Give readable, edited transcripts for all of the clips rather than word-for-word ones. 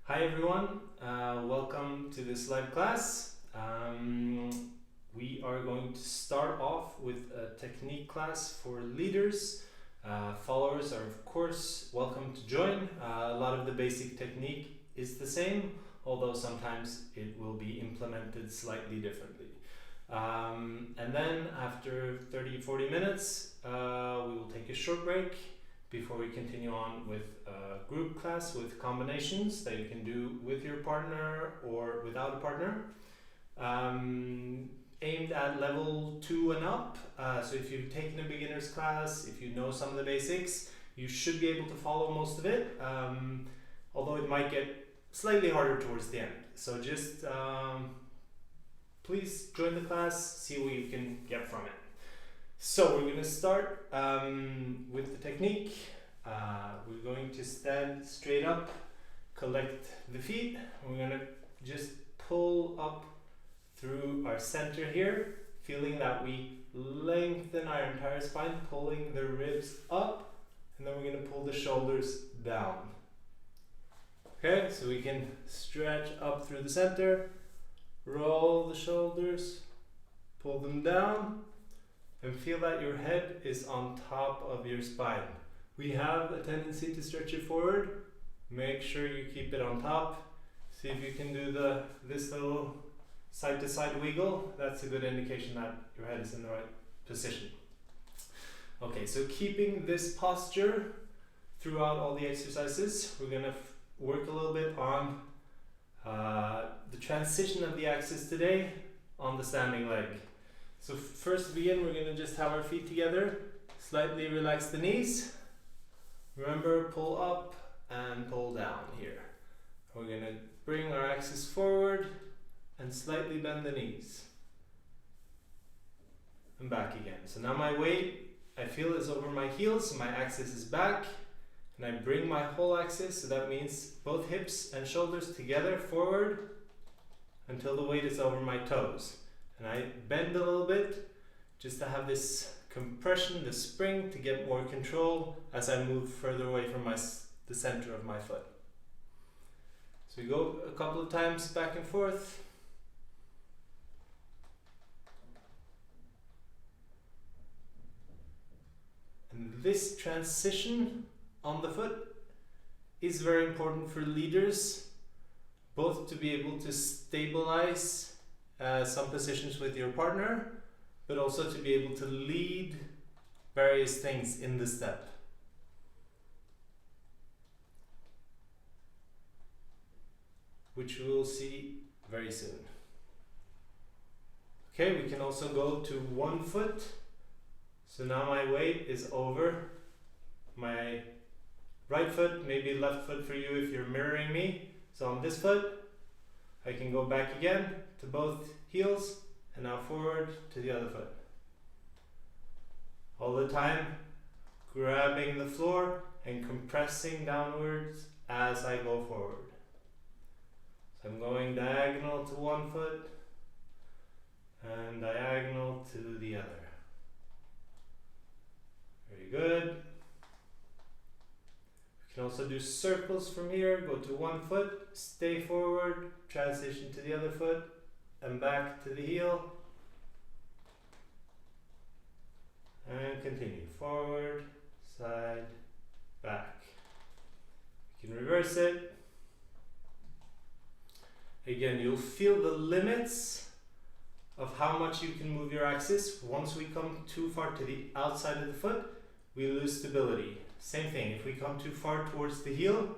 Hi everyone, welcome to this live class. We are going to start off with a technique class for leaders. Followers are of course welcome to join. A lot of the basic technique is the same, although sometimes it will be implemented slightly differently. And then after 30-40 minutes, we will take a short break before we continue on with a group class with combinations that you can do with your partner or without a partner. Aimed at level 2 and up. So if you've taken a beginner's class, if you know some of the basics, you should be able to follow most of it, although it might get slightly harder towards the end. So just please join the class, see what you can get from it. So we're going to start with the technique. We're going to stand straight up, collect the feet. We're going to just pull up through our center here, feeling that we lengthen our entire spine, pulling the ribs up, and then we're going to pull the shoulders down. Okay, so we can stretch up through the center, roll the shoulders, pull them down, and feel that your head is on top of your spine. We have a tendency to stretch it forward. Make sure you keep it on top. See if you can do this little side to side wiggle. That's a good indication that your head is in the right position. Okay, so keeping this posture throughout all the exercises, we're gonna work a little bit on the transition of the axis today on the standing leg. So first to begin, we're going to just have our feet together, slightly relax the knees. Remember, pull up and pull down here. We're going to bring our axis forward and slightly bend the knees. And back again. So now my weight, I feel, is over my heels, so my axis is back. And I bring my whole axis, so that means both hips and shoulders together forward until the weight is over my toes. And I bend a little bit just to have this compression, this spring, to get more control as I move further away from the center of my foot. So we go a couple of times back and forth. And this transition on the foot is very important for leaders, both to be able to stabilize some positions with your partner, but also to be able to lead various things in the step. Which we will see very soon. Okay, we can also go to one foot. So now my weight is over my right foot, maybe left foot for you if you're mirroring me. So on this foot, I can go back again to both heels and now forward to the other foot. All the time grabbing the floor and compressing downwards as I go forward. So I'm going diagonal to one foot and diagonal to the other. Very good. You can also do circles from here. Go to one foot, stay forward, transition to the other foot, and back to the heel. And continue. Forward, side, back. You can reverse it. Again, you'll feel the limits of how much you can move your axis. Once we come too far to the outside of the foot, we lose stability. Same thing, if we come too far towards the heel,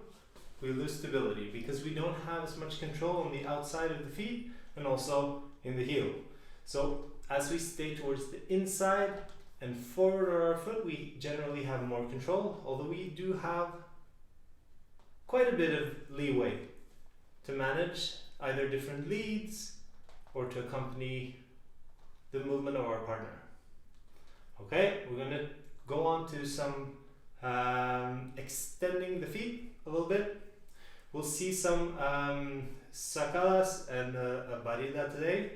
we lose stability because we don't have as much control on the outside of the feet and also in the heel. So as we stay towards the inside and forward of our foot, we generally have more control, although we do have quite a bit of leeway to manage either different leads or to accompany the movement of our partner. Okay, we're going to go on to some extending the feet a little bit. We'll see some sacadas and a barrida today.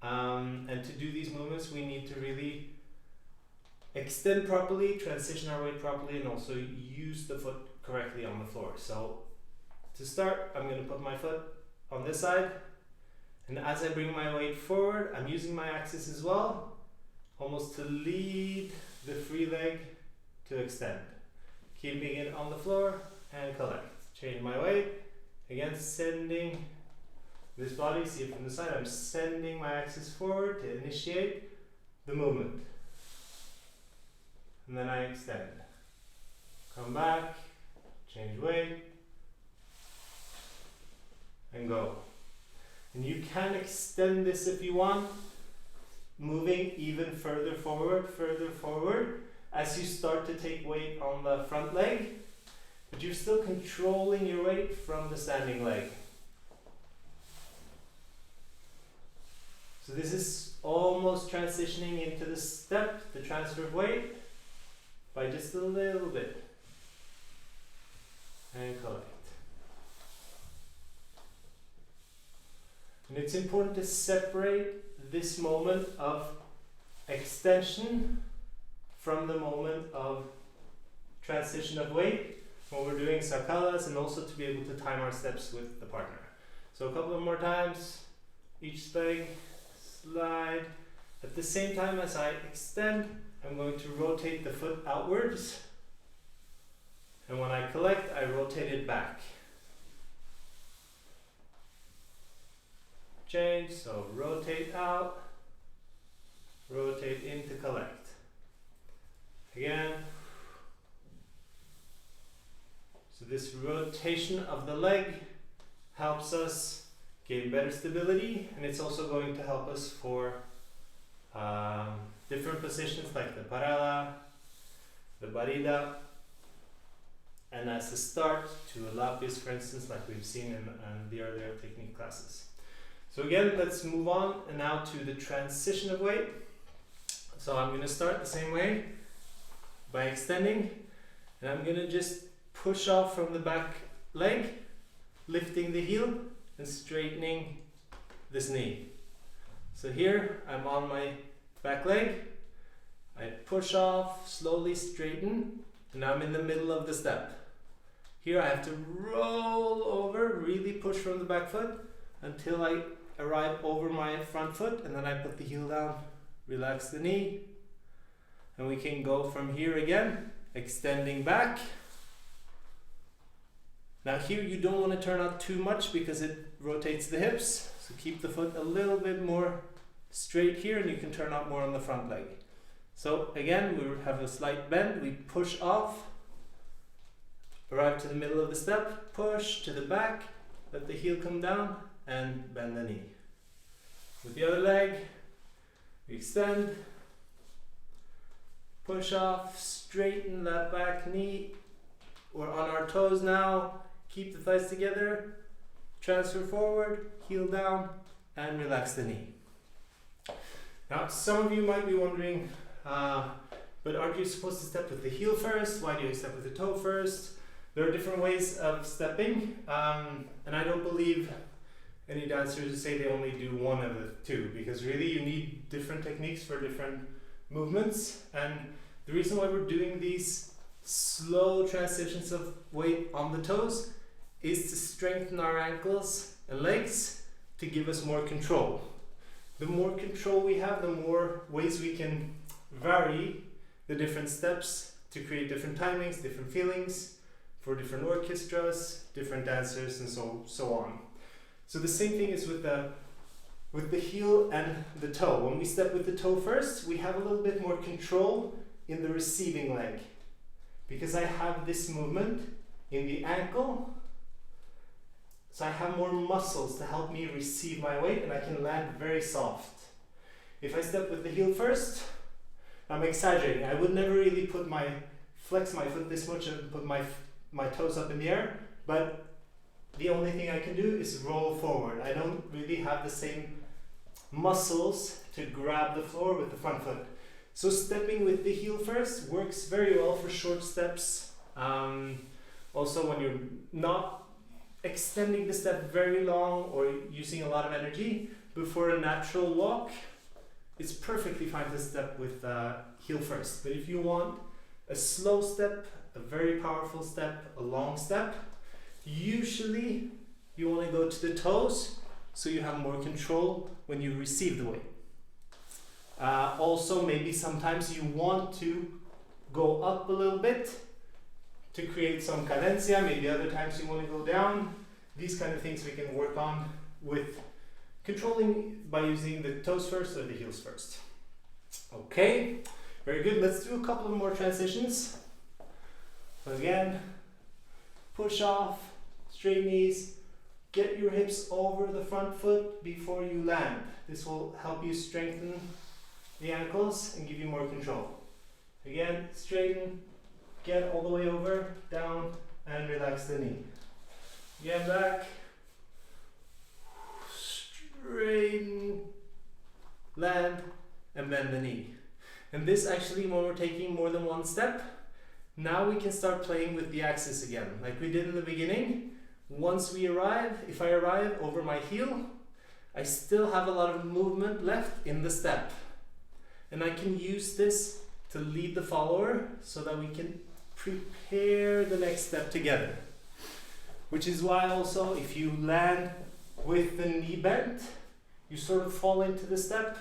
And to do these movements, we need to really extend properly, transition our weight properly, and also use the foot correctly on the floor. So to start, I'm going to put my foot on this side, and as I bring my weight forward, I'm using my axis as well, almost to lead the free leg to extend. Keeping it on the floor and collect. Change my weight, again sending this body, see it from the side, I'm sending my axis forward to initiate the movement. And then I extend. Come back, change weight, and go. And you can extend this if you want, moving even further forward as you start to take weight on the front leg, but you're still controlling your weight from the standing leg. So this is almost transitioning into the step, the transfer of weight, by just a little bit. And collect. And it's important to separate this moment of extension from the moment of transition of weight when we're doing sakalas, and also to be able to time our steps with the partner. So a couple of more times, each leg, slide. At the same time as I extend, I'm going to rotate the foot outwards, and when I collect, I rotate it back. Change, so rotate out, rotate in to collect. Again. So this rotation of the leg helps us gain better stability, and it's also going to help us for different positions like the parada, the barida, and as a start to a lapis, for instance, like we've seen in the earlier technique classes. So again, let's move on and now to the transition of weight. So I'm going to start the same way by extending, and I'm going to just push off from the back leg, lifting the heel and straightening this knee. So here I'm on my back leg, I push off, slowly straighten, and now I'm in the middle of the step. Here I have to roll over, really push from the back foot until I arrive over my front foot, and then I put the heel down, relax the knee, and we can go from here again, extending back. Now here you don't want to turn out too much because it rotates the hips, so keep the foot a little bit more straight here, and you can turn out more on the front leg. So again, we have a slight bend, we push off, arrive to the middle of the step, push to the back, let the heel come down, and bend the knee. With the other leg, we extend, push off, straighten that back knee. We're on our toes now, keep the thighs together, transfer forward, heel down, and relax the knee. Now, some of you might be wondering, but aren't you supposed to step with the heel first? Why do you step with the toe first? There are different ways of stepping, and I don't believe any dancers say they only do one of the two, because really you need different techniques for different movements. And the reason why we're doing these slow transitions of weight on the toes is to strengthen our ankles and legs to give us more control. The more control we have, the more ways we can vary the different steps to create different timings, different feelings for different orchestras, different dancers, and so on. So the same thing is with the heel and the toe. When we step with the toe first, we have a little bit more control in the receiving leg, because I have this movement in the ankle, so I have more muscles to help me receive my weight, and I can land very soft. If I step with the heel first, I'm exaggerating. I would never really flex my foot this much and put my toes up in the air, but the only thing I can do is roll forward. I don't really have the same muscles to grab the floor with the front foot. So stepping with the heel first works very well for short steps. Also when you're not extending the step very long or using a lot of energy, but for a natural walk, it's perfectly fine to step with heel first. But if you want a slow step, a very powerful step, a long step, Usually you want to go to the toes so you have more control when you receive the weight. Also, maybe sometimes you want to go up a little bit to create some cadencia. Maybe other times you want to go down. These kind of things we can work on with controlling by using the toes first or the heels first. Okay, very good. Let's do a couple of more transitions. Again, push off, straight knees, get your hips over the front foot before you land. This will help you strengthen the ankles and give you more control. Again, straighten, get all the way over, down, and relax the knee. Again, back, straighten, land, and bend the knee. And this actually, when we're taking more than one step, now we can start playing with the axis again, like we did in the beginning. Once we arrive, if I arrive over my heel, I still have a lot of movement left in the step. And I can use this to lead the follower so that we can prepare the next step together. Which is why also if you land with the knee bent, you sort of fall into the step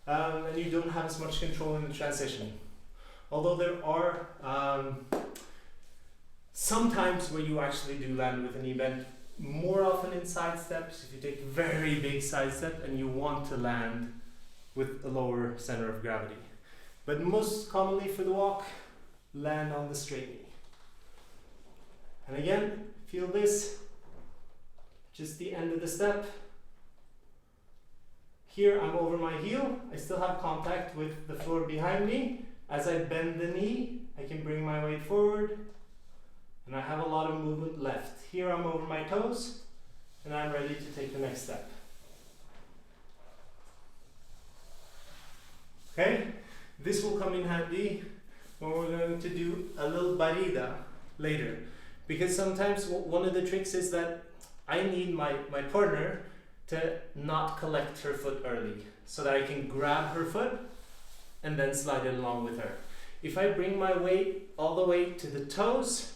and you don't have as much control in the transition. Although there are some times where you actually do land with a knee bend, more often in side steps, if you take a very big side step and you want to land with a lower center of gravity. But most commonly for the walk, land on the straight knee. And again, feel this, just the end of the step. Here I'm over my heel, I still have contact with the floor behind me. As I bend the knee, I can bring my weight forward, and I have a lot of movement left. Here I'm over my toes, and I'm ready to take the next step. Okay, this will come in handy when we're going to do a little barrida later. Because sometimes one of the tricks is that I need my partner to not collect her foot early, so that I can grab her foot and then slide it along with her. If I bring my weight all the way to the toes,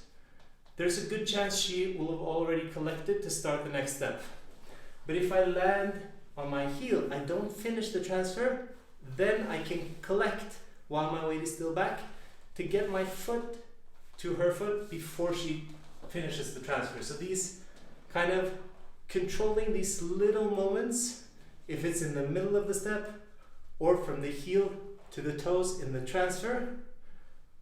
there's a good chance she will have already collected to start the next step. But if I land on my heel, I don't finish the transfer, then I can collect while my weight is still back to get my foot to her foot before she finishes the transfer. So these kind of controlling these little moments, if it's in the middle of the step or from the heel to the toes in the transfer,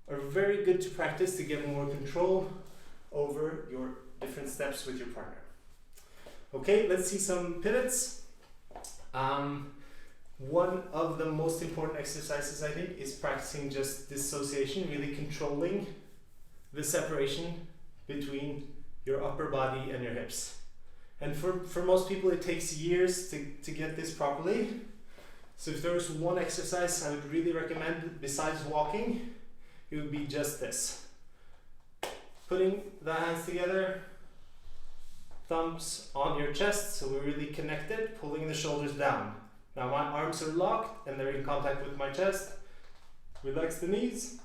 are very good to practice to get more control over your different steps with your partner. Okay, let's see some pivots. One of the most important exercises, I think, is practicing just dissociation, really controlling the separation between your upper body and your hips. And for most people it takes years to get this properly. So if there was one exercise I would really recommend besides walking, it would be just this. Putting the hands together, thumbs on your chest so we're really connected, pulling the shoulders down. Now my arms are locked and they're in contact with my chest. Relax the knees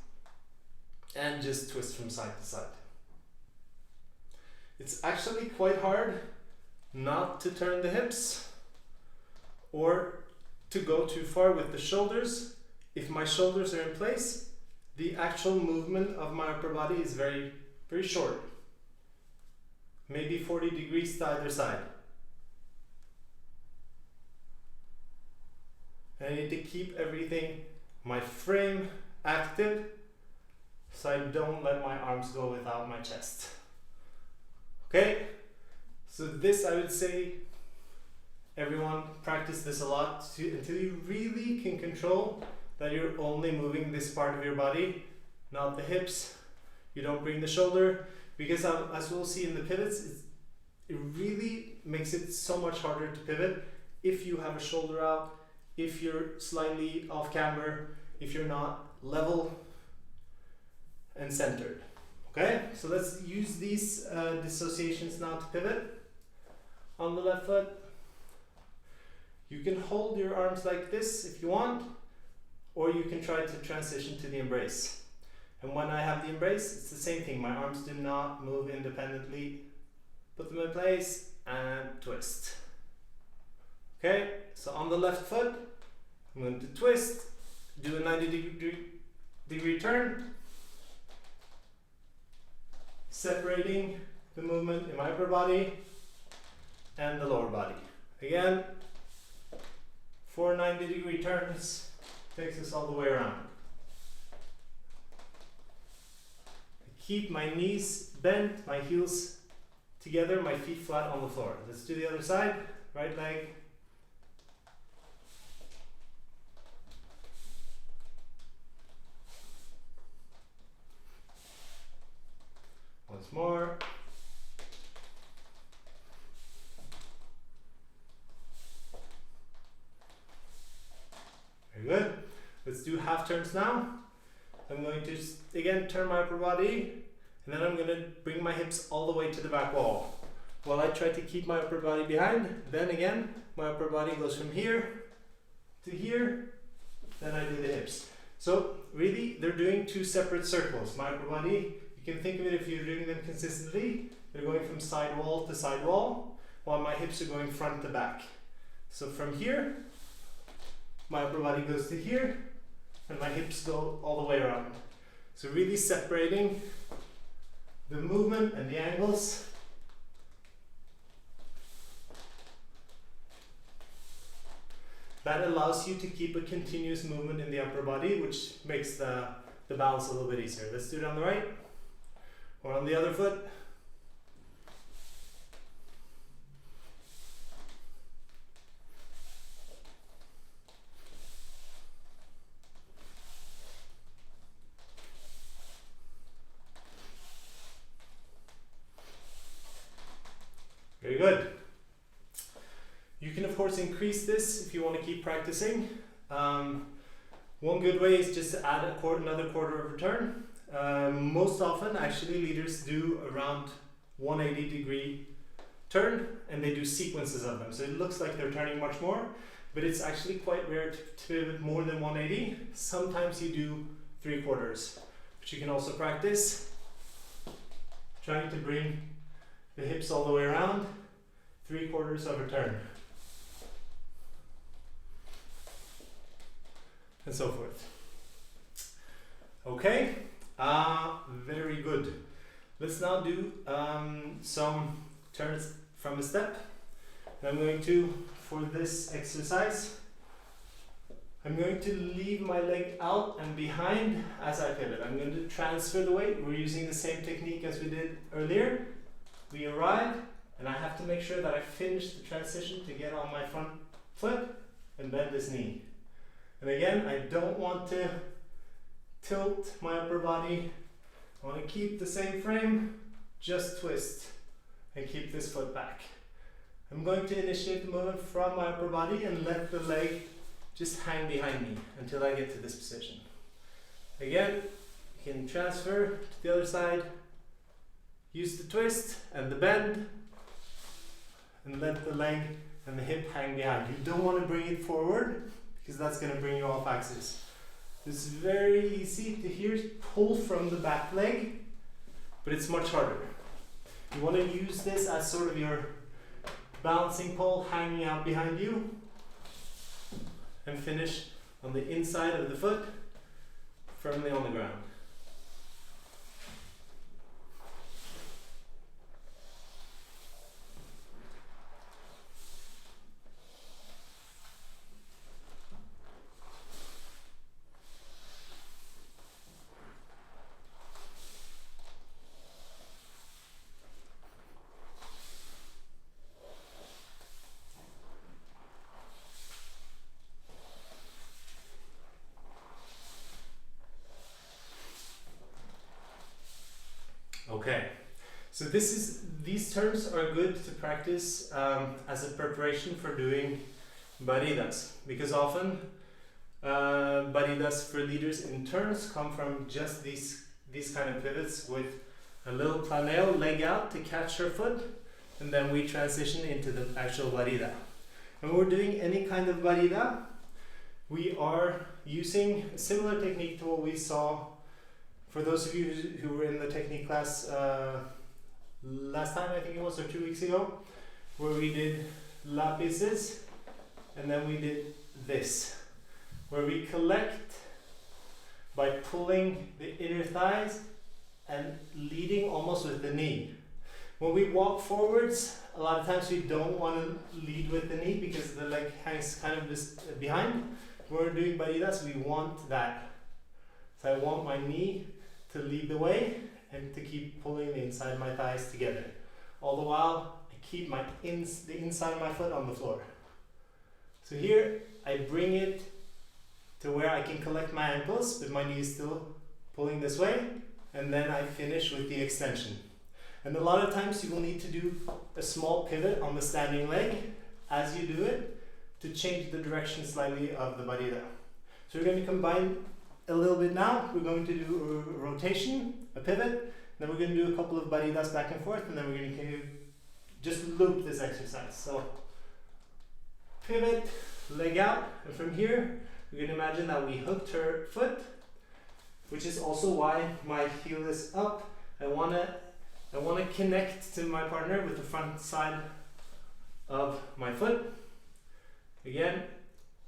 and just twist from side to side. It's actually quite hard not to turn the hips or to go too far with the shoulders. If my shoulders are in place, the actual movement of my upper body is very, very short. Maybe 40 degrees to either side. And I need to keep everything, my frame, active so I don't let my arms go without my chest. Okay? So this, I would say, everyone practice this a lot until you really can control that you're only moving this part of your body, not the hips. You don't bring the shoulder, because as we'll see in the pivots, it really makes it so much harder to pivot if you have a shoulder out, if you're slightly off camber, if you're not level and centered. Okay, so let's use these dissociations now to pivot. On the left foot, you can hold your arms like this if you want, or you can try to transition to the embrace. And when I have the embrace, it's the same thing. My arms do not move independently put them in place, and twist. Okay, so on the left foot, I'm going to twist, do a 90-degree turn, separating the movement in my upper body and the lower body. Again, 4 90-degree turns takes us all the way around. Keep my knees bent, my heels together, my feet flat on the floor. Let's do the other side. Right leg. Once more. Very good. Let's do half turns now. I'm going to again turn my upper body, and then I'm going to bring my hips all the way to the back wall. While I try to keep my upper body behind, then again my upper body goes from here to here, then I do the hips. So really they're doing 2 separate circles. My upper body, you can think of it if you're doing them consistently, they're going from side wall to side wall, while my hips are going front to back. So from here, my upper body goes to here, and my hips go all the way around. So really separating the movement and the angles. That allows you to keep a continuous movement in the upper body, which makes the balance a little bit easier. Let's do it on the right, or on the other foot. Very good. You can of course increase this if you want to keep practicing. One good way is just to add another quarter of a turn. Most often actually leaders do around 180-degree turn, and they do sequences of them. So it looks like they're turning much more, but it's actually quite rare to pivot more than 180. Sometimes you do 3/4, but you can also practice trying to bring the hips all the way around, 3/4 of a turn, and so forth. Okay, very good. Let's now do some turns from a step. And I'm going to, for this exercise, I'm going to leave my leg out and behind as I pivot. I'm going to transfer the weight. We're using the same technique as we did earlier. We arrive, and I have to make sure that I finish the transition to get on my front foot and bend this knee. And again, I don't want to tilt my upper body. I want to keep the same frame, just twist and keep this foot back. I'm going to initiate the movement from my upper body and let the leg just hang behind me until I get to this position. Again, you can transfer to the other side, use the twist and the bend, and let the leg and the hip hang behind. You don't want to bring it forward because that's going to bring you off axis. It's very easy to here pull from the back leg, but it's much harder. You want to use this as sort of your balancing pole hanging out behind you, and finish on the inside of the foot, firmly on the ground. Okay, so these turns are good to practice as a preparation for doing baridas, because often baridas for leaders in turns come from just these kind of pivots with a little planeo, leg out to catch her foot, and then we transition into the actual barida. And when we're doing any kind of barida, we are using a similar technique to what we saw. For those of you who were in the technique class last time, I think it was, or 2 weeks ago, where we did lapises, and then we did this, where we collect by pulling the inner thighs and leading almost with the knee. When we walk forwards, a lot of times we don't want to lead with the knee because the leg hangs kind of just behind. When we're doing baridas, we want that. So I want my knee to lead the way and to keep pulling the inside of my thighs together. All the while, I keep the inside of my foot on the floor. So here, I bring it to where I can collect my ankles, but my knee is still pulling this way, and then I finish with the extension. And a lot of times you will need to do a small pivot on the standing leg as you do it to change the direction slightly of the barida. So we're going to combine a little bit now. We're going to do a rotation, a pivot, then we're going to do a couple of baridas back and forth, and then we're going to just loop this exercise. So pivot, leg out, and from here we're going to imagine that we hooked her foot, which is also why my heel is up. I want to connect to my partner with the front side of my foot. Again,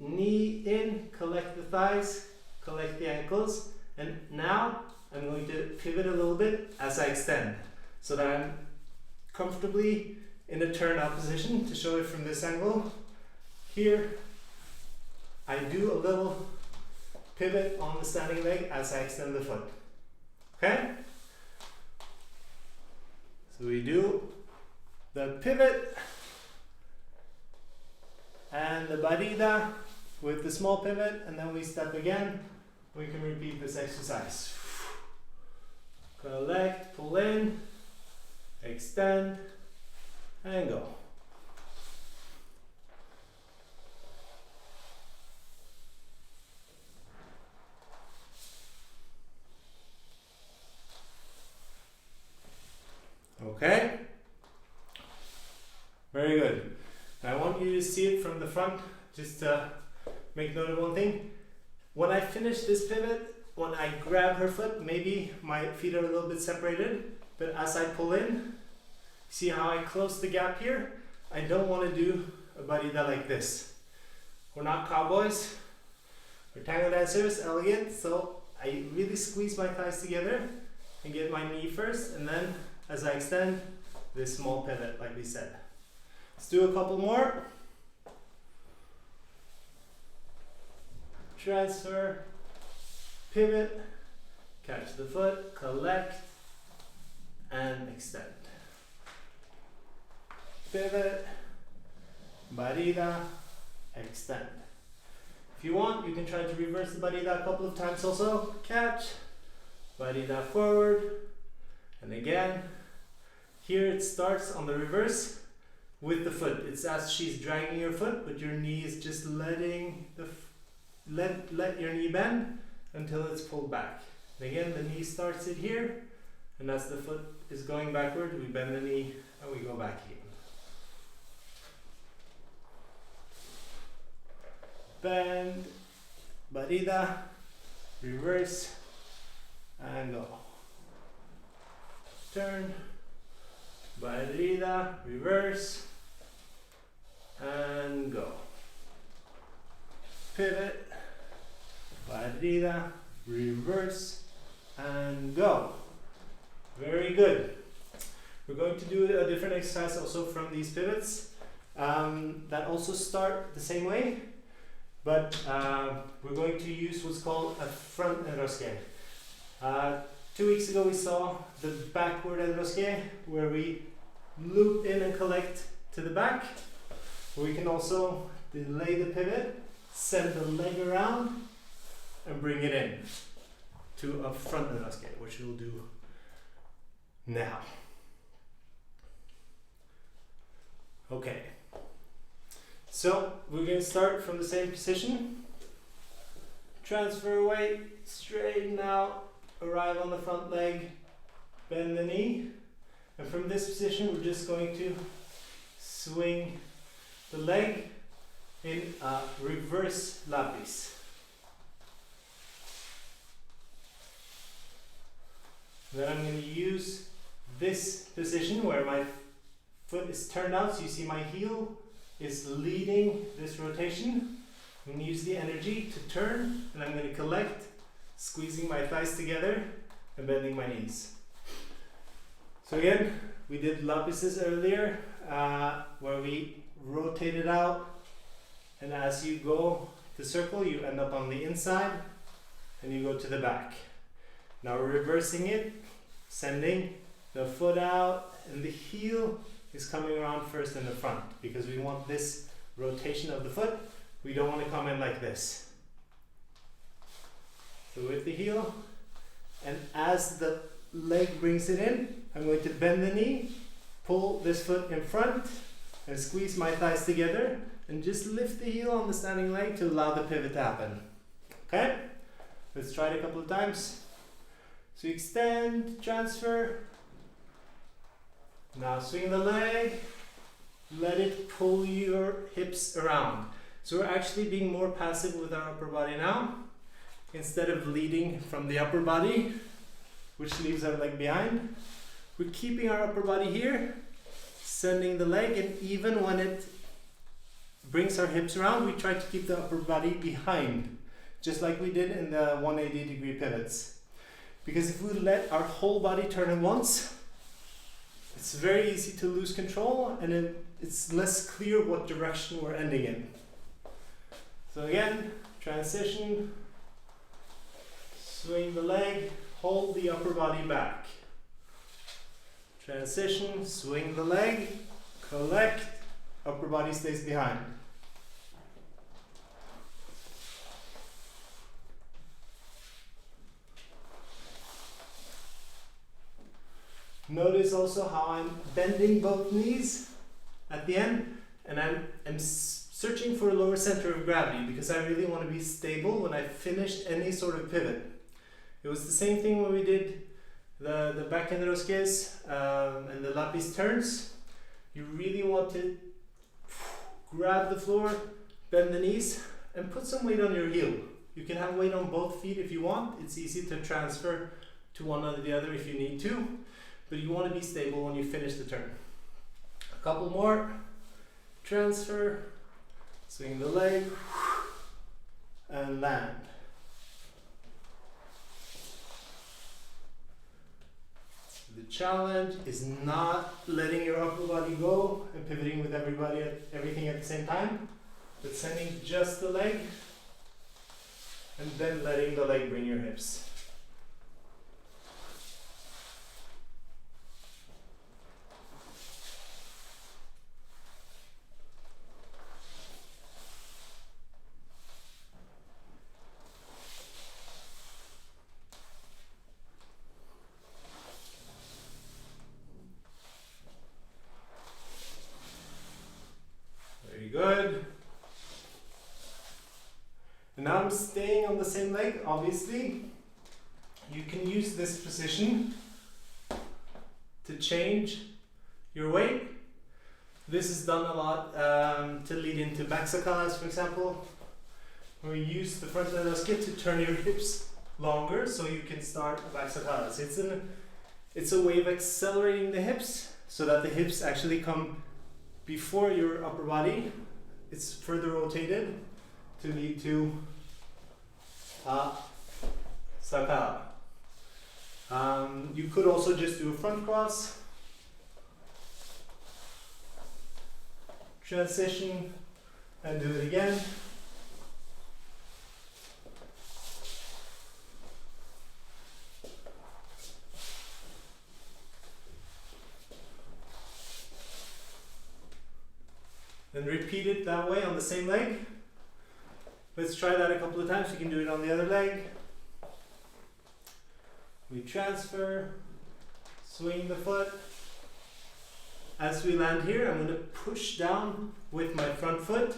knee in, collect the thighs, collect the ankles, and now I'm going to pivot a little bit as I extend so that I'm comfortably in a turn out position. To show it from this angle, here I do a little pivot on the standing leg as I extend the foot. Okay? So we do the pivot and the barida with the small pivot, and then we step again. We can repeat this exercise. Collect, pull in, extend, and go. Okay? Very good. Now I want you to see it from the front, just to make note of one thing. When I finish this pivot, when I grab her foot, maybe my feet are a little bit separated, but as I pull in, see how I close the gap here? I don't want to do a barida like this. We're not cowboys, we're tango dancers, elegant, so I really squeeze my thighs together and get my knee first, and then as I extend, this small pivot like we said. Let's do a couple more. Transfer, pivot, catch the foot, collect, and extend. Pivot, barida, extend. If you want, you can try to reverse the barida a couple of times also. Catch, barida forward, and again. Here it starts on the reverse with the foot. It's as she's dragging your foot, but your knee is just letting let your knee bend until it's pulled back. And again, the knee starts it here, and as the foot is going backward, we bend the knee and we go back again. Bend, barida, reverse, and go. Turn, barida, reverse, and go. Pivot, barida, reverse, and go. Very good. We're going to do a different exercise also from these pivots that also start the same way, but we're going to use what's called a front enrosque. 2 weeks ago we saw the backward enrosque, where we loop in and collect to the back. We can also delay the pivot, send the leg around, and bring it in to a front enrosque, which we'll do now. Okay, so we're going to start from the same position. Transfer away, straighten out, arrive on the front leg, bend the knee, and from this position we're just going to swing the leg in a reverse lapis. Then I'm going to use this position where my foot is turned out, so you see my heel is leading this rotation. I'm going to use the energy to turn, and I'm going to collect, squeezing my thighs together and bending my knees. So again, we did lapises earlier, where we rotated out, and as you go the circle, you end up on the inside, and you go to the back. Now we're reversing it, sending the foot out, and the heel is coming around first in the front, because we want this rotation of the foot. We don't want to come in like this. So with the heel, and as the leg brings it in, I'm going to bend the knee, pull this foot in front, and squeeze my thighs together, and just lift the heel on the standing leg to allow the pivot to happen. Okay? Let's try it a couple of times. So extend, transfer. Now swing the leg, let it pull your hips around. So we're actually being more passive with our upper body now, instead of leading from the upper body, which leaves our leg behind. We're keeping our upper body here, sending the leg, and even when it brings our hips around, we try to keep the upper body behind, just like we did in the 180-degree pivots. Because if we let our whole body turn at once, it's very easy to lose control, and it's less clear what direction we're ending in. So again, transition, swing the leg, hold the upper body back. Transition, swing the leg, collect, upper body stays behind. Notice also how I'm bending both knees at the end, and I'm searching for a lower center of gravity, because I really want to be stable when I finished any sort of pivot. It was the same thing when we did the backhand rosques and the lapis turns. You really want to grab the floor, bend the knees, and put some weight on your heel. You can have weight on both feet if you want. It's easy to transfer to one or the other if you need to, but you want to be stable when you finish the turn. A couple more. Transfer, swing the leg, and land. The challenge is not letting your upper body go and pivoting with everything at the same time, but sending just the leg and then letting the leg bring your hips. Good. And now I'm staying on the same leg, obviously. You can use this position to change your weight. This is done a lot to lead into back sacalas, for example, where you use the front leg to turn your hips longer so you can start back sacalas. It's a way of accelerating the hips so that the hips actually come before your upper body. It's further rotated to lead to sakala. You could also just do a front cross, transition, and do it again. Then repeat it that way on the same leg. Let's try that a couple of times. You can do it on the other leg. We transfer, swing the foot. As we land here, I'm going to push down with my front foot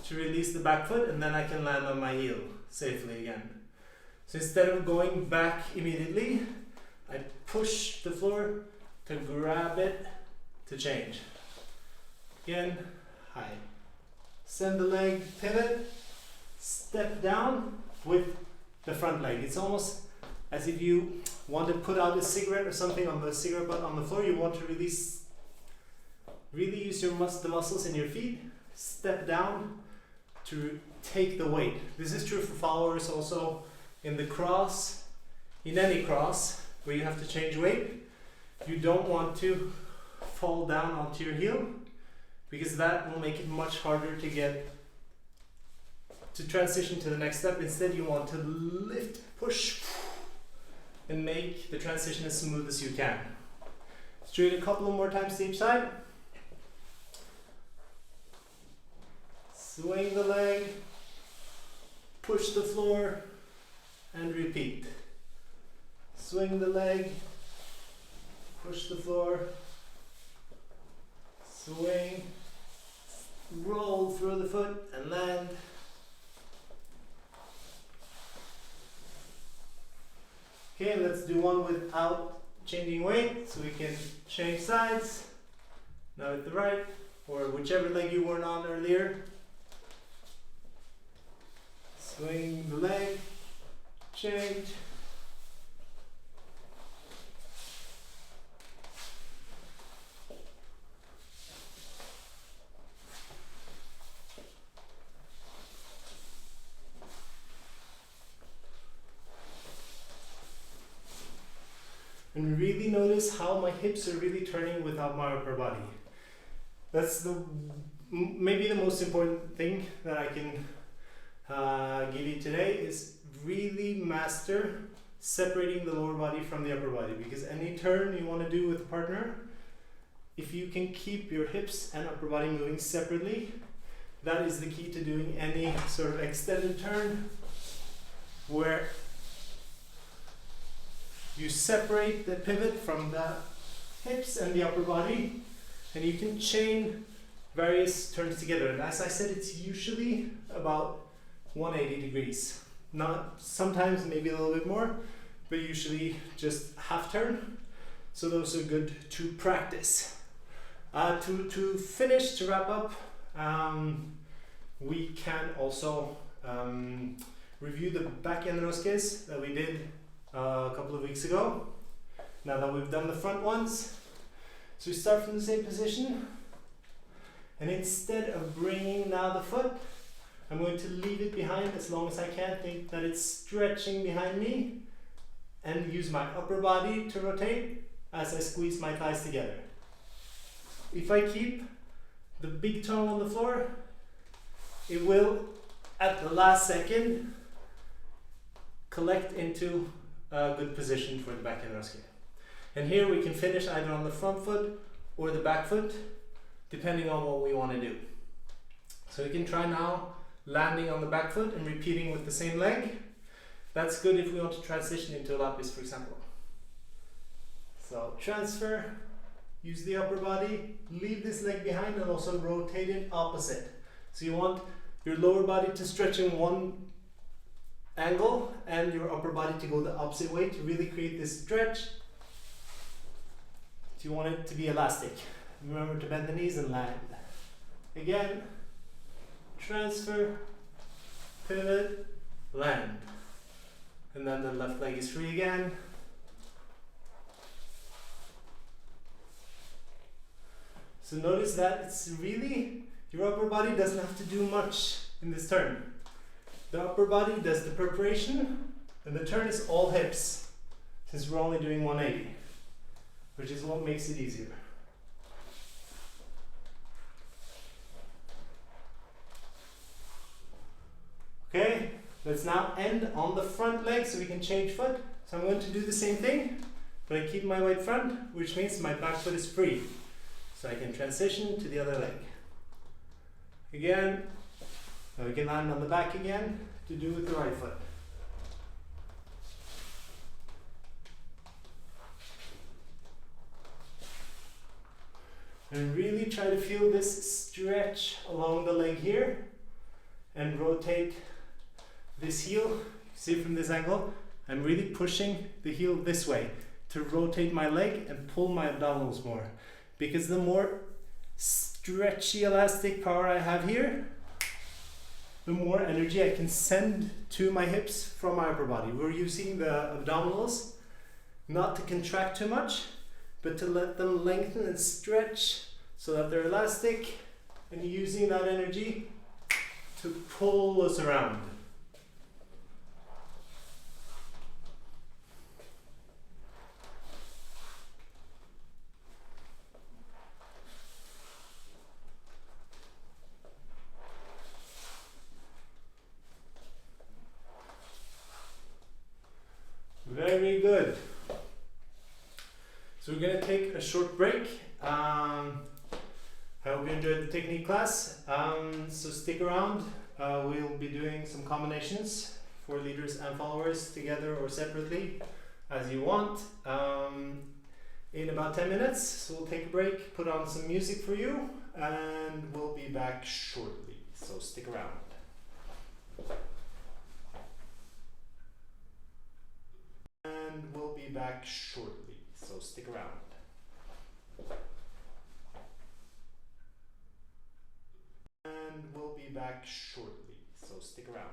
to release the back foot, and then I can land on my heel safely again. So instead of going back immediately, I push the floor to grab it to change. Again, high. Send the leg, pivot, step down with the front leg. It's almost as if you want to put out a cigarette or something on the cigarette butt on the floor. You want to release, really use your the muscles in your feet, step down to take the weight. This is true for followers also in the cross, in any cross where you have to change weight. You don't want to fall down onto your heel, because that will make it much harder to transition to the next step. Instead, you want to lift, push, and make the transition as smooth as you can. Let's do it a couple of more times to each side. Swing the leg, push the floor, and repeat. Swing the leg, push the floor, swing, roll through the foot and land. Okay, let's do one without changing weight, so we can change sides. Now with the right, or whichever leg you weren't on earlier. Swing the leg, change. And really notice how my hips are really turning without my upper body. That's maybe the most important thing that I can give you today, is really master separating the lower body from the upper body, because any turn you want to do with a partner, if you can keep your hips and upper body moving separately, that is the key to doing any sort of extended turn where you separate the pivot from the hips and the upper body, and you can chain various turns together. And as I said, it's usually about 180 degrees. Not sometimes maybe a little bit more, but usually just half turn. So those are good to practice. To finish, to wrap up, we can also review the back end rosques that we did a couple of weeks ago, now that we've done the front ones. So we start from the same position, and instead of bringing now the foot, I'm going to leave it behind as long as I can, think that it's stretching behind me, and use my upper body to rotate as I squeeze my thighs together. If I keep the big toe on the floor, it will at the last second collect into a good position for the back end rosque. And here we can finish either on the front foot or the back foot, depending on what we want to do. So we can try now landing on the back foot and repeating with the same leg. That's good if we want to transition into a lapis, for example. So transfer, use the upper body, leave this leg behind, and also rotate it opposite. So you want your lower body to stretch in one angle and your upper body to go the opposite way to really create this stretch. So you want it to be elastic. Remember to bend the knees and land. Again, transfer, pivot, land. And then the left leg is free again. So notice that it's really, your upper body doesn't have to do much in this turn. The upper body does the preparation, and the turn is all hips, since we're only doing 180, which is what makes it easier. Okay, let's now end on the front leg so we can change foot. So I'm going to do the same thing, but I keep my right front, which means my back foot is free. So I can transition to the other leg. Again, now we can land on the back again to do with the right foot. And really try to feel this stretch along the leg here, and rotate this heel. See from this angle, I'm really pushing the heel this way to rotate my leg and pull my abdominals more. Because the more stretchy elastic power I have here, the more energy I can send to my hips from my upper body. We're using the abdominals not to contract too much, but to let them lengthen and stretch so that they're elastic, and using that energy to pull us around. Very good. So we're going to take a short break. I hope you enjoyed the technique class. So stick around. We'll be doing some combinations for leaders and followers together or separately as you want in about 10 minutes. So we'll take a break, put on some music for you, and we'll be back shortly. So stick around. And we'll be back shortly, so stick around. And we'll be back shortly, so stick around.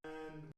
And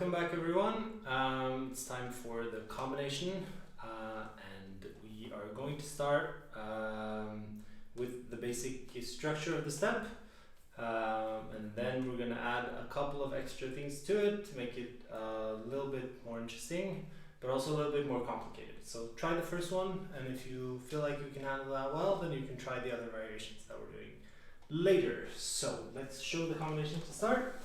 Welcome back everyone. It's time for the combination and we are going to start with the basic structure of the step and then we're going to add a couple of extra things to it to make it a little bit more interesting but also a little bit more complicated. So try the first one, and if you feel like you can handle that well, then you can try the other variations that we're doing later. So let's show the combination to start.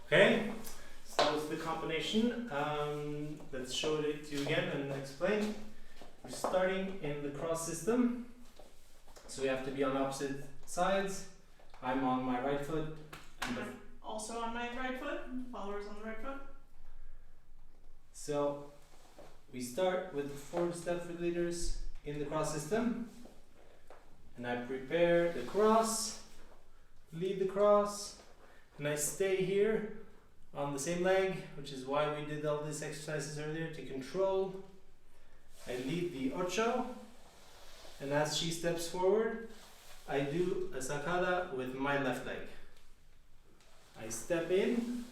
Okay, so that was the combination. Let's show it to you again and explain. We're starting in the cross system, so we have to be on opposite sides. I'm on my right foot. And I'm also on my right foot, followers on the right foot. So we start with the forward step for leaders in the cross system. And I prepare the cross, lead the cross, and I stay here on the same leg, which is why we did all these exercises earlier to control. I lead the ocho, and as she steps forward, I do a sacada with my left leg. I step in,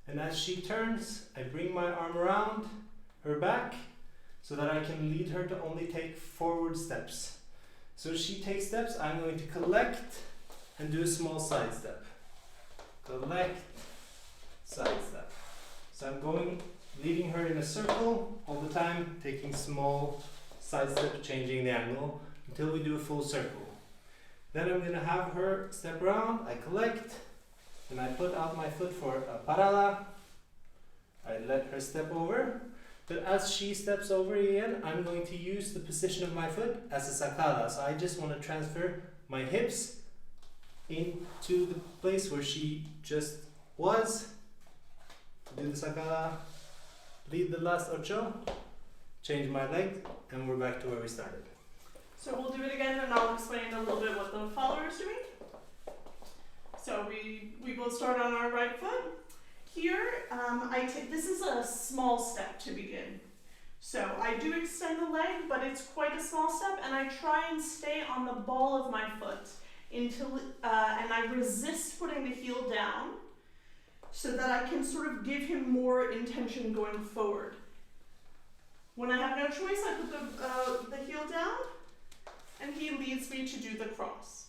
and as she turns, I bring my arm around her back so that I can lead her to only take forward steps. So she takes steps, I'm going to collect and do a small side step. Collect, side step. So I'm going, leading her in a circle all the time, taking small side steps, changing the angle until we do a full circle. Then I'm going to have her step around, I collect, and I put out my foot for a parada. I let her step over, but as she steps over again, I'm going to use the position of my foot as a sacada. So I just want to transfer my hips into the place where she just was. Do the sacada, lead the last ocho, change my leg, and we're back to where we started. So we'll do it again and I'll explain a little bit what the follower is doing. So we both start on our right foot. Here, this is a small step to begin. So I do extend the leg, but it's quite a small step, and I try and stay on the ball of my foot until, and I resist putting the heel down so that I can sort of give him more intention going forward. When I have no choice, I put the heel down, and he leads me to do the cross.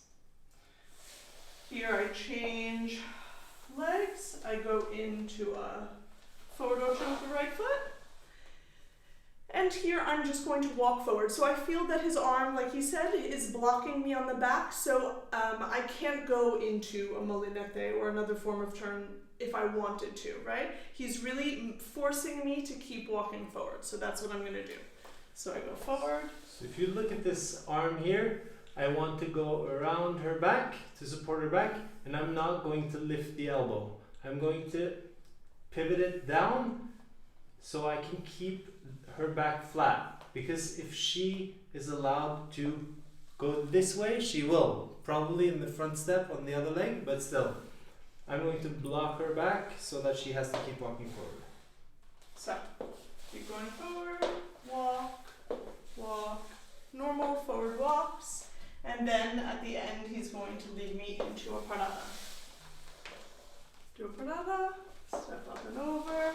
Here I change legs, I go into a forward ocho with the right foot, and here I'm just going to walk forward. So I feel that his arm, like he said, is blocking me on the back, so I can't go into a molinete or another form of turn if I wanted to, right? He's really forcing me to keep walking forward, so that's what I'm going to do. So I go forward. So if you look at this arm here, I want to go around her back to support her back, and I'm not going to lift the elbow. I'm going to pivot it down so I can keep her back flat, because if she is allowed to go this way, she will, probably in the front step on the other leg, but still. I'm going to block her back so that she has to keep walking forward. So, keep going forward, walk, walk, normal forward walks, and then at the end he's going to lead me into a parada. Do a parada, step up and over,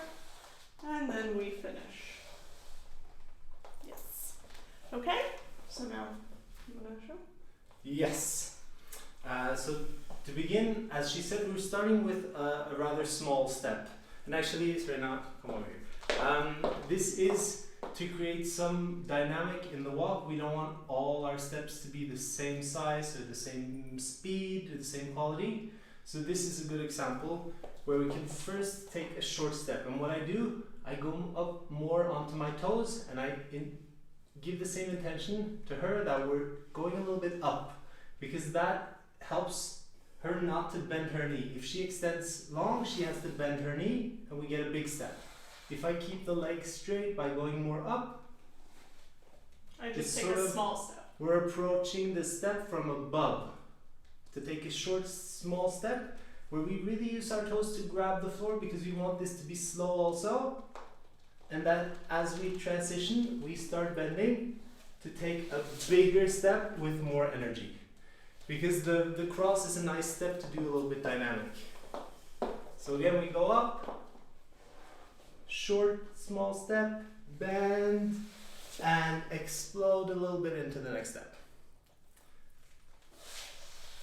and then we finish. Yes. Okay, so now, you want to show? Yes. So to begin, as she said, we're starting with a rather small step. And actually, Cyrena, come over here. This is to create some dynamic in the walk. We don't want all our steps to be the same size or the same speed or the same quality. So this is a good example where we can first take a short step. And what I do, I go up more onto my toes and I give the same intention to her that we're going a little bit up, because that helps her not to bend her knee. If she extends long, she has to bend her knee and we get a big step. If I keep the leg straight by going more up, I it's just take sort a of- small step. we're approaching the step from above. To take a short, small step, where we really use our toes to grab the floor because we want this to be slow also. And that as we transition, we start bending to take a bigger step with more energy. Because the cross is a nice step to do a little bit dynamic. So again, we go up, short, small step, bend, and explode a little bit into the next step.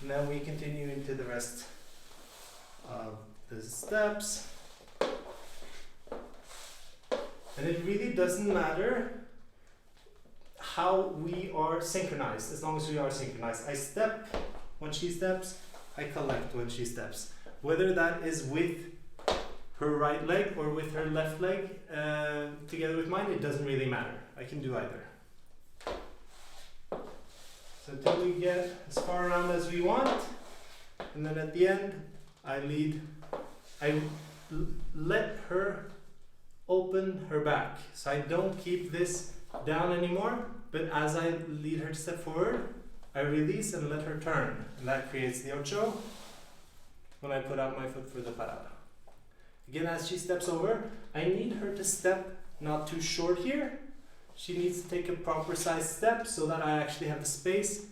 And then we continue into the rest of the steps. And it really doesn't matter how we are synchronized, as long as we are synchronized. I step when she steps, I collect when she steps. Whether that is with her right leg or with her left leg together with mine, it doesn't really matter. I can do either. So until we get as far around as we want, and then at the end, I let her open her back. So I don't keep this down anymore, but as I lead her to step forward, I release and let her turn. And that creates the ocho when I put out my foot for the parada. Again, as she steps over, I need her to step not too short here. She needs to take a proper size step so that I actually have the space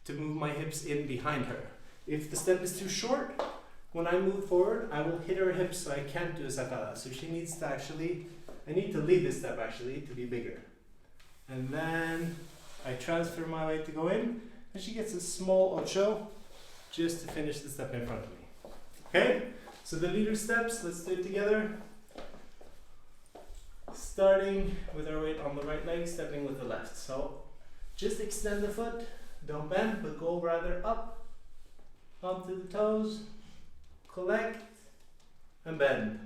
to move my hips in behind her. If the step is too short, when I move forward, I will hit her hips so I can't do a sacada. So she needs to actually, I need to lead this step actually to be bigger. And then I transfer my weight to go in, and she gets a small ocho just to finish the step in front of me. Okay, so the leader steps, let's do it together. Starting with our weight on the right leg, stepping with the left. So just extend the foot, don't bend, but go rather up, onto the toes, collect, and bend.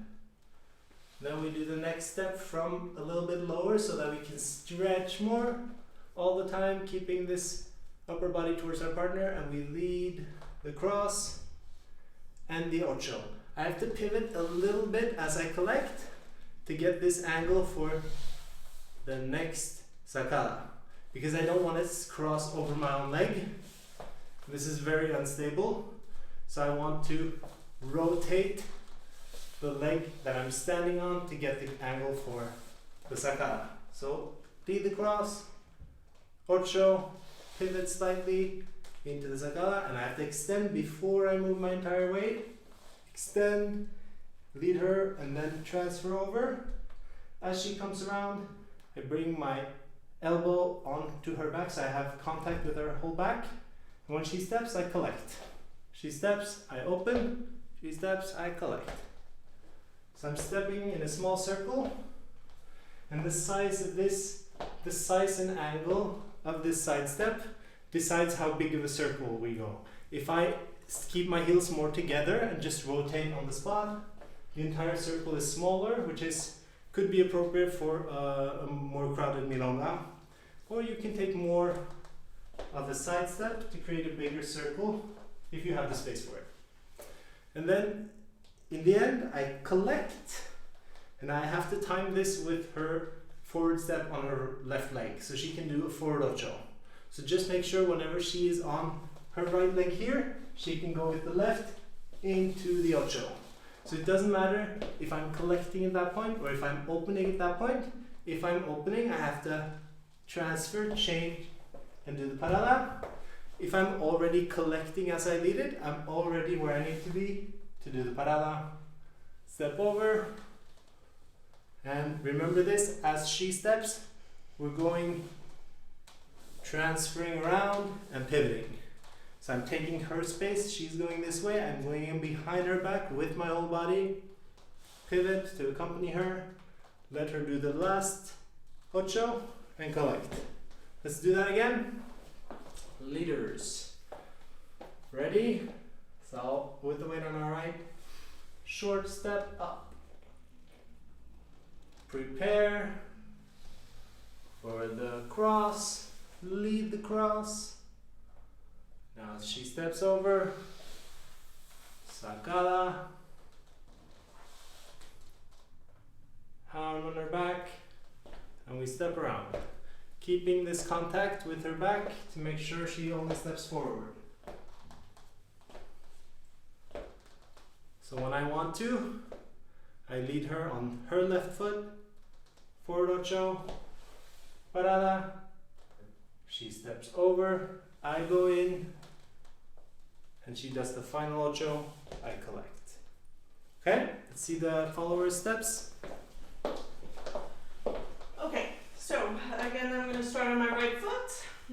Then we do the next step from a little bit lower so that we can stretch more all the time, keeping this upper body towards our partner, and we lead the cross and the ocho. I have to pivot a little bit as I collect to get this angle for the next sacada, because I don't want to cross over my own leg. This is very unstable, so I want to rotate the leg that I'm standing on to get the angle for the sacada. So lead the cross, ocho, pivot slightly into the sacada, and I have to extend before I move my entire weight. Extend, lead her, and then transfer over. As she comes around, I bring my elbow onto her back so I have contact with her whole back. And when she steps, I collect. She steps, I open. She steps, I collect. So I'm stepping in a small circle, and the size of this, the size and angle of this side step decides how big of a circle we go. If I keep my heels more together and just rotate on the spot, the entire circle is smaller, which could be appropriate for a more crowded milonga. Or you can take more of a side step to create a bigger circle if you have the space for it. And then in the end, I collect, and I have to time this with her forward step on her left leg, so she can do a forward ocho. So just make sure whenever she is on her right leg here, she can go with the left into the ocho. So it doesn't matter if I'm collecting at that point or if I'm opening at that point. If I'm opening, I have to transfer, change, and do the parada. If I'm already collecting as I lead it, I'm already where I need to be to do the parada. Step over, and remember this, as she steps, we're going transferring around and pivoting. So I'm taking her space, she's going this way, I'm going in behind her back with my whole body, pivot to accompany her, let her do the last ocho, and collect. Let's do that again. Leaders. Ready? So with the weight on our right, short step up. Prepare for the cross, lead the cross. Now she steps over, sacada, arm on her back, and we step around. Keeping this contact with her back to make sure she only steps forward. So when I want to, I lead her on her left foot, forward ocho, parada. She steps over, I go in, and she does the final ocho, I collect. Okay, let's see the follower steps. Okay, so again, I'm going to start on my right foot.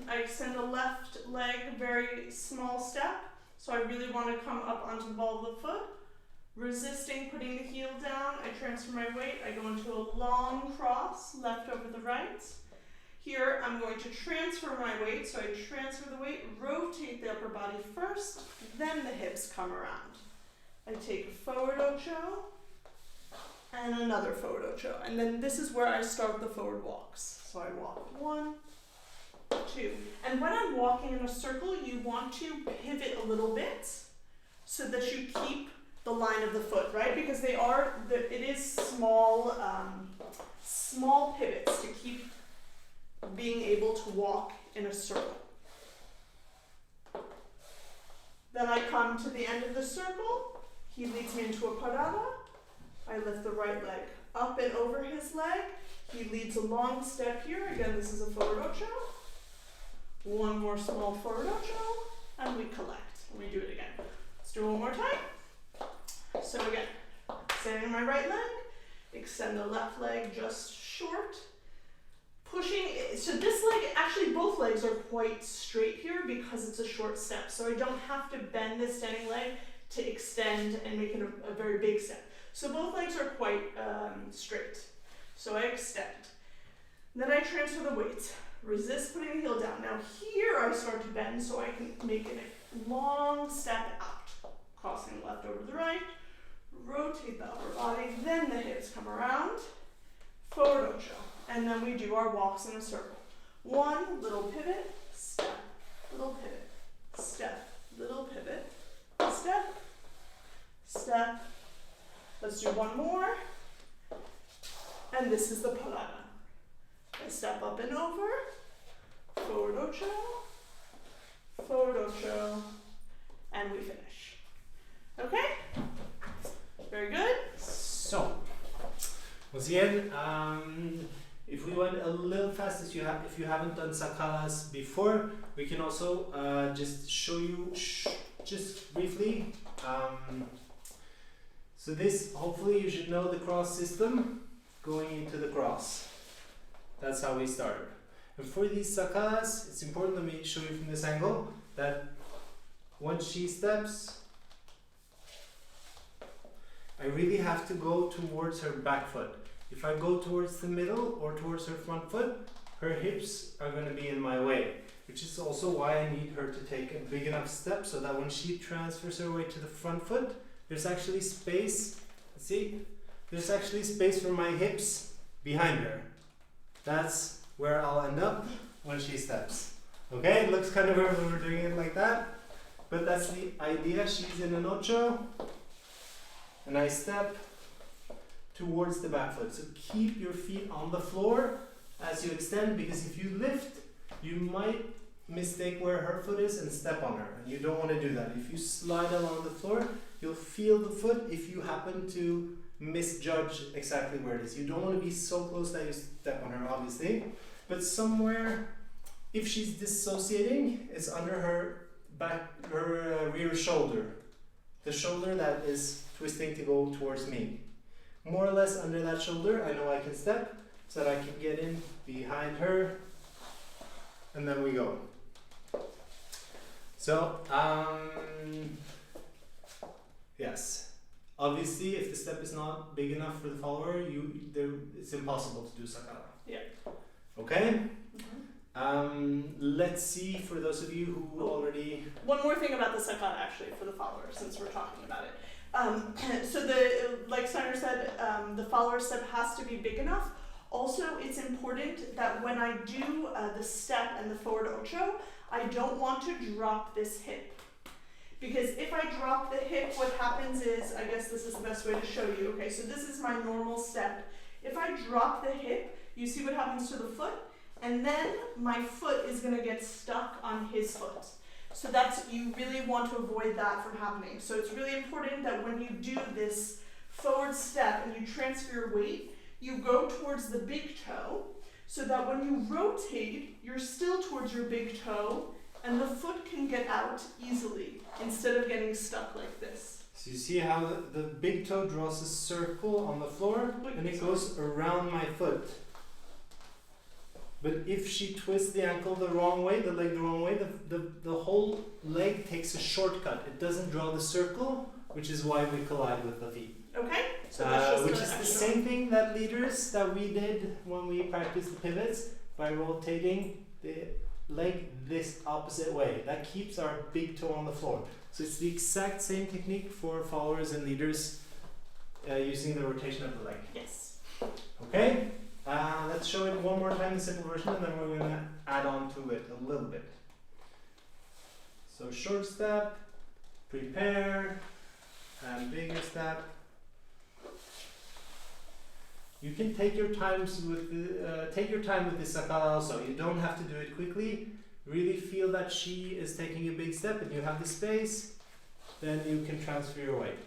I extend the left leg, very small step. So I really want to come up onto the ball of the foot. Resisting putting the heel down, I transfer my weight. I go into a long cross, left over the right. Here, I'm going to transfer my weight. So I transfer the weight, rotate the upper body first, then the hips come around. I take a forward ocho and another forward ocho. And then this is where I start the forward walks. So I walk 1, 2. And when I'm walking in a circle, you want to pivot a little bit so that you keep the line of the foot, right? Because it is small pivots to keep being able to walk in a circle. Then I come to the end of the circle. He leads me into a parada. I lift the right leg up and over his leg. He leads a long step here. Again, this is a forward ocho. One more small forward ocho, and we collect. And we do it again. Let's do it one more time. So again, standing on my right leg, extend the left leg just short, pushing, so this leg, actually both legs are quite straight here because it's a short step, so I don't have to bend this standing leg to extend and make it a very big step. So both legs are quite straight. So I extend. Then I transfer the weight, resist putting the heel down. Now here I start to bend so I can make a long step out, crossing the left over the right, rotate the upper body, then the hips come around, forward ocho, and then we do our walks in a circle. 1 little pivot, step, little pivot, step, little pivot, step, step. Let's do one more, and this is the parada. I step up and over, forward ocho, and we finish. Okay? Very good. So, once again, if we went a little fast, if you haven't done sacadas before, we can also just show you just briefly. So this, hopefully you should know the cross system going into the cross. That's how we start. And for these sacadas, it's important, let me show you from this angle, that when she steps, I really have to go towards her back foot. If I go towards the middle or towards her front foot, her hips are going to be in my way, which is also why I need her to take a big enough step so that when she transfers her weight to the front foot, there's actually space, see? There's actually space for my hips behind her. That's where I'll end up when she steps. Okay, it looks kind of weird when we're doing it like that, but that's the idea. She's in an ocho, and I step towards the back foot. So keep your feet on the floor as you extend, because if you lift, you might mistake where her foot is and step on her, and you don't want to do that. If you slide along the floor, you'll feel the foot if you happen to misjudge exactly where it is. You don't want to be so close that you step on her, obviously, but somewhere, if she's dissociating, it's under her back, her rear shoulder, the shoulder that is twisting to go towards me. More or less under that shoulder, I know I can step so that I can get in behind her, and then we go. So, yes. Obviously, if the step is not big enough for the follower, it's impossible to do sakara. Yeah. Okay? Let's see, for those of you who already... One more thing about the sakata, actually, for the follower, since we're talking about it. So like Steinar said, the follower step has to be big enough. Also, it's important that when I do the step and the forward ocho, I don't want to drop this hip. Because if I drop the hip, what happens is, I guess this is the best way to show you. Okay, so this is my normal step If I drop the hip, you see what happens to the foot? And then my foot is gonna get stuck on his foot. So you really want to avoid that from happening. So it's really important that when you do this forward step and you transfer your weight, you go towards the big toe, so that when you rotate, you're still towards your big toe, and the foot can get out easily, instead of getting stuck like this. So you see how the big toe draws a circle on the floor, and it goes around my foot. But if she twists the ankle the wrong way, the leg the wrong way, the whole leg takes a shortcut. It doesn't draw the circle, which is why we collide with the feet. Okay? So that's just which is the same thing that we did when we practiced the pivots, by rotating the leg this opposite way. That keeps our big toe on the floor. So it's the exact same technique for followers and leaders using the rotation of the leg. Yes. Okay? Let's show it one more time, the simple version, and then we're going to add on to it a little bit. So short step, prepare, and bigger step. You can take your time with the sacada also. You don't have to do it quickly. Really feel that she is taking a big step and you have the space, then you can transfer your weight.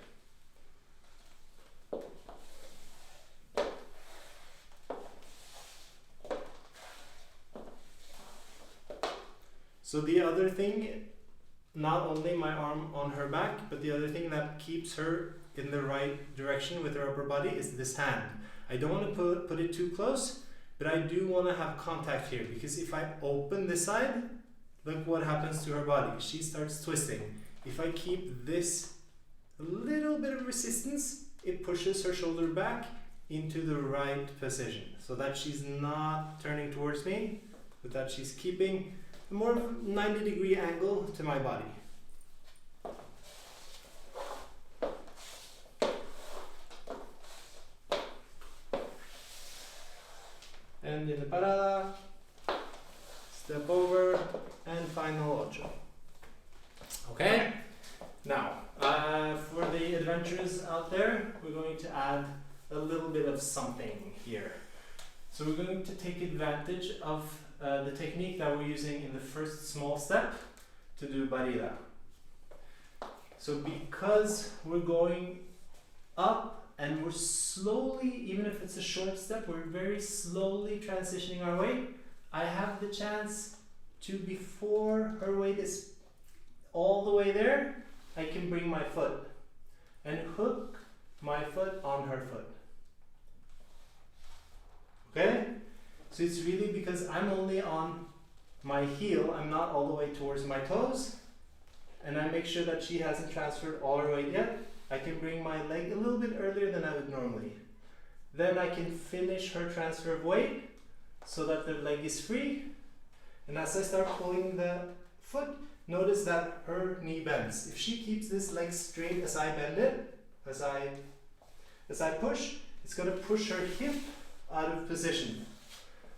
So the other thing, not only my arm on her back, but the other thing that keeps her in the right direction with her upper body is this hand. I don't want to put it too close, but I do want to have contact here, because if I open this side, look what happens to her body. She starts twisting. If I keep this a little bit of resistance, it pushes her shoulder back into the right position, so that she's not turning towards me, but that she's keeping a more 90-degree angle to my body. And in the parada, step over, and final ocho. Okay? Now, for the adventurers out there, we're going to add a little bit of something here. So we're going to take advantage of the technique that we're using in the first small step to do barrida. So because we're going up and we're slowly, even if it's a short step, we're very slowly transitioning our weight, I have the chance to, before her weight is all the way there, I can bring my foot and hook my foot on her foot. Okay? So it's really because I'm only on my heel, I'm not all the way towards my toes, and I make sure that she hasn't transferred all her weight yet. I can bring my leg a little bit earlier than I would normally. Then I can finish her transfer of weight so that the leg is free. And as I start pulling the foot, notice that her knee bends. If she keeps this leg straight as I bend it, as I push, it's going to push her hip out of position.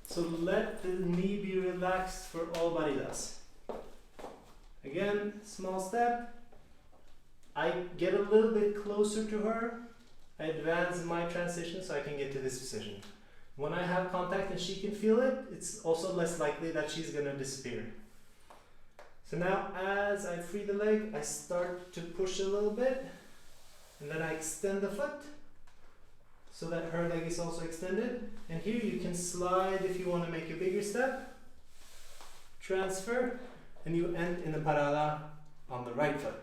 So let the knee be relaxed for all barridas. Again, small step. I get a little bit closer to her. I advance my transition so I can get to this position. When I have contact and she can feel it, it's also less likely that she's going to disappear. So now as I free the leg, I start to push a little bit, and then I extend the foot so that her leg is also extended. And here you can slide if you want to make a bigger step, transfer, and you end in the parada on the right foot.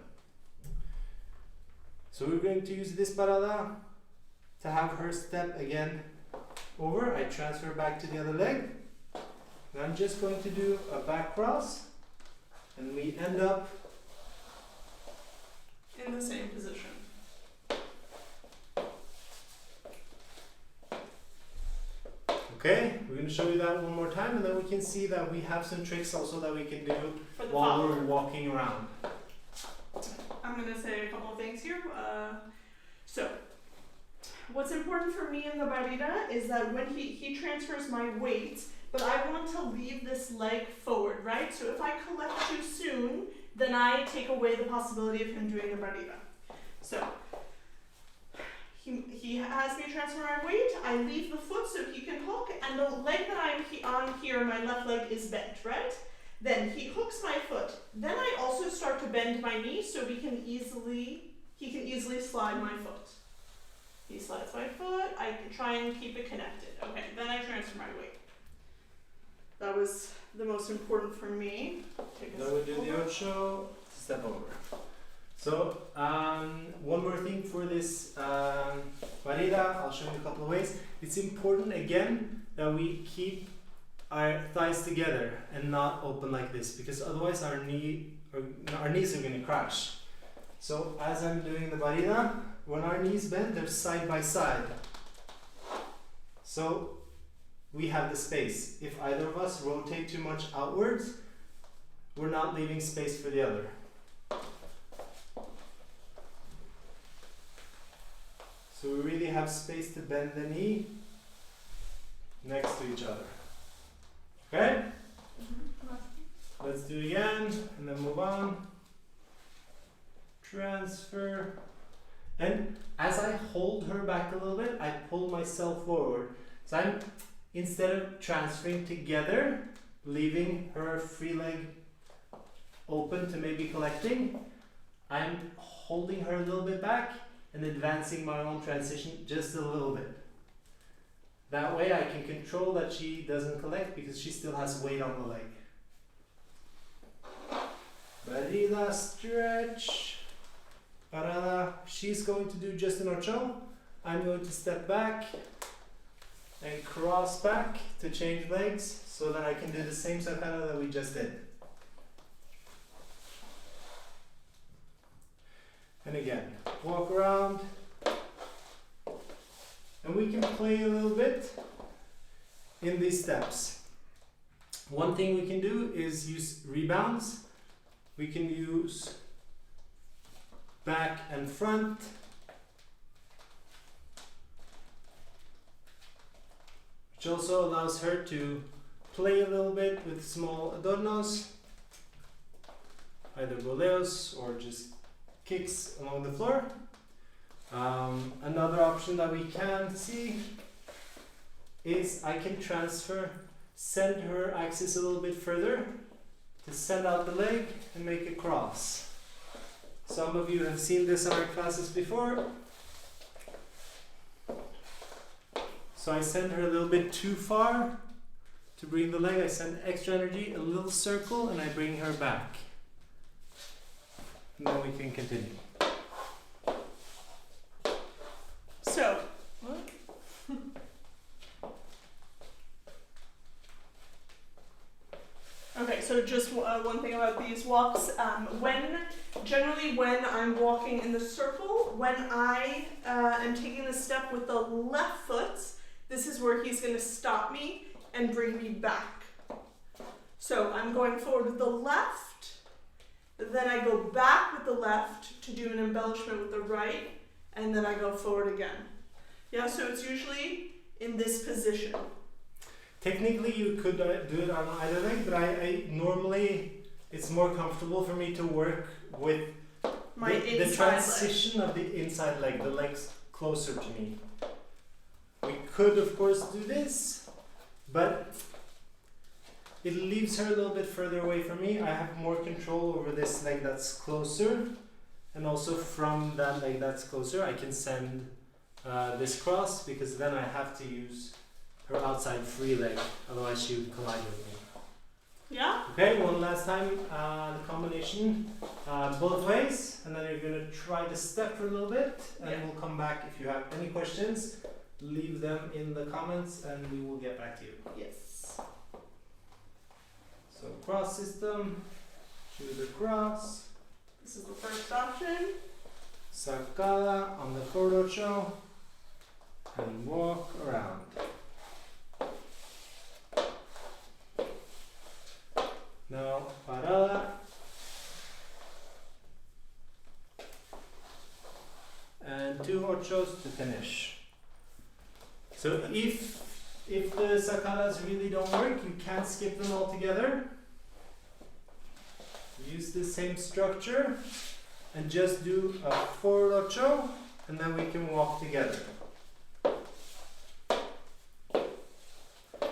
So we're going to use this parada to have her step again over. I transfer back to the other leg. And I'm just going to do a back cross, and we end up in the same position. Okay, we're going to show you that one more time, and then we can see that we have some tricks also that we can do while we're walking around. I'm going to say a couple of things here. So, what's important for me in the barrida is that when he transfers my weight, but I want to leave this leg forward, right? So if I collect too soon, then I take away the possibility of him doing the barrida. So, he has me transfer my weight. I leave the foot so he can hook, and the leg that I'm on here, my left leg is bent, right? Then he hooks my foot. Then I also start to bend my knee so he can easily slide my foot. He slides my foot. I try and keep it connected. Okay, then I transfer my weight. That was the most important for me. Then we do the ocho, step over. So one more thing for this varida, I'll show you a couple of ways. It's important again that we keep our thighs together and not open like this, because otherwise our knees are going to crash. So as I'm doing the varida, when our knees bend, they're side by side. So we have the space. If either of us rotate too much outwards, we're not leaving space for the other. So we really have space to bend the knee next to each other. Okay? Let's do it again and then move on. Transfer. And as I hold her back a little bit, I pull myself forward. So I'm, instead of transferring together, leaving her free leg open to maybe collecting, I'm holding her a little bit back and advancing my own transition just a little bit. That way I can control that she doesn't collect because she still has weight on the leg. Varida, stretch. Parada. She's going to do just an ocho. I'm going to step back and cross back to change legs so that I can do the same sacada that we just did. And again, walk around. And we can play a little bit in these steps. One thing we can do is use rebounds. We can use back and front. Which also allows her to play a little bit with small adornos, either boleos or just kicks along the floor. Another option that we can see is I can send her axis a little bit further to send out the leg and make a cross. Some of you have seen this in our classes before. So I send her a little bit too far to bring the leg. I send extra energy, a little circle, and I bring her back. And then we can continue. So, okay, so just one thing about these walks. Generally when I'm walking in the circle, when I am taking the step with the left foot, this is where he's going to stop me and bring me back. So I'm going forward with the left, then I go back with the left to do an embellishment with the right, and then I go forward again. Yeah, so it's usually in this position. Technically you could do it on either leg, but I normally, it's more comfortable for me to work with the transition of the inside leg, the legs closer to me. We could of course do this, but it leaves her a little bit further away from me. I have more control over this leg that's closer, and also from that leg that's closer I can send this cross, because then I have to use her outside free leg, otherwise she would collide with me. Yeah? Okay, one last time, the combination both ways, and then you're going to try to step for a little bit, and we'll come back. If you have any questions, leave them in the comments and we will get back to you. Yes. So cross system, choose the cross. This is the first option. Sacada on the forward ocho, and walk around. Now parada. And 2 ochos to finish. So if the sacadas really don't work, you can't skip them altogether. Use the same structure and just do a forward ocho and then we can walk together.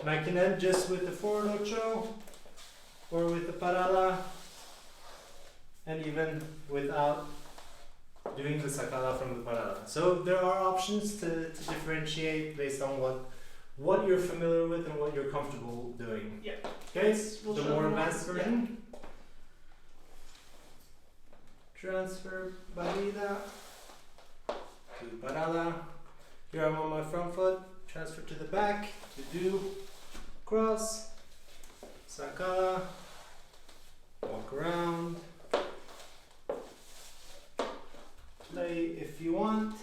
And I can end just with the forward ocho or with the parada, and even without doing the sacada from the parada. So there are options to differentiate based on what you're familiar with and what you're comfortable doing. Yeah. Okay, We'll the show more them advanced all. version. Transfer barrida to parada. Here I'm on my front foot. Transfer to the back to do cross, sacada, walk around, play if you want,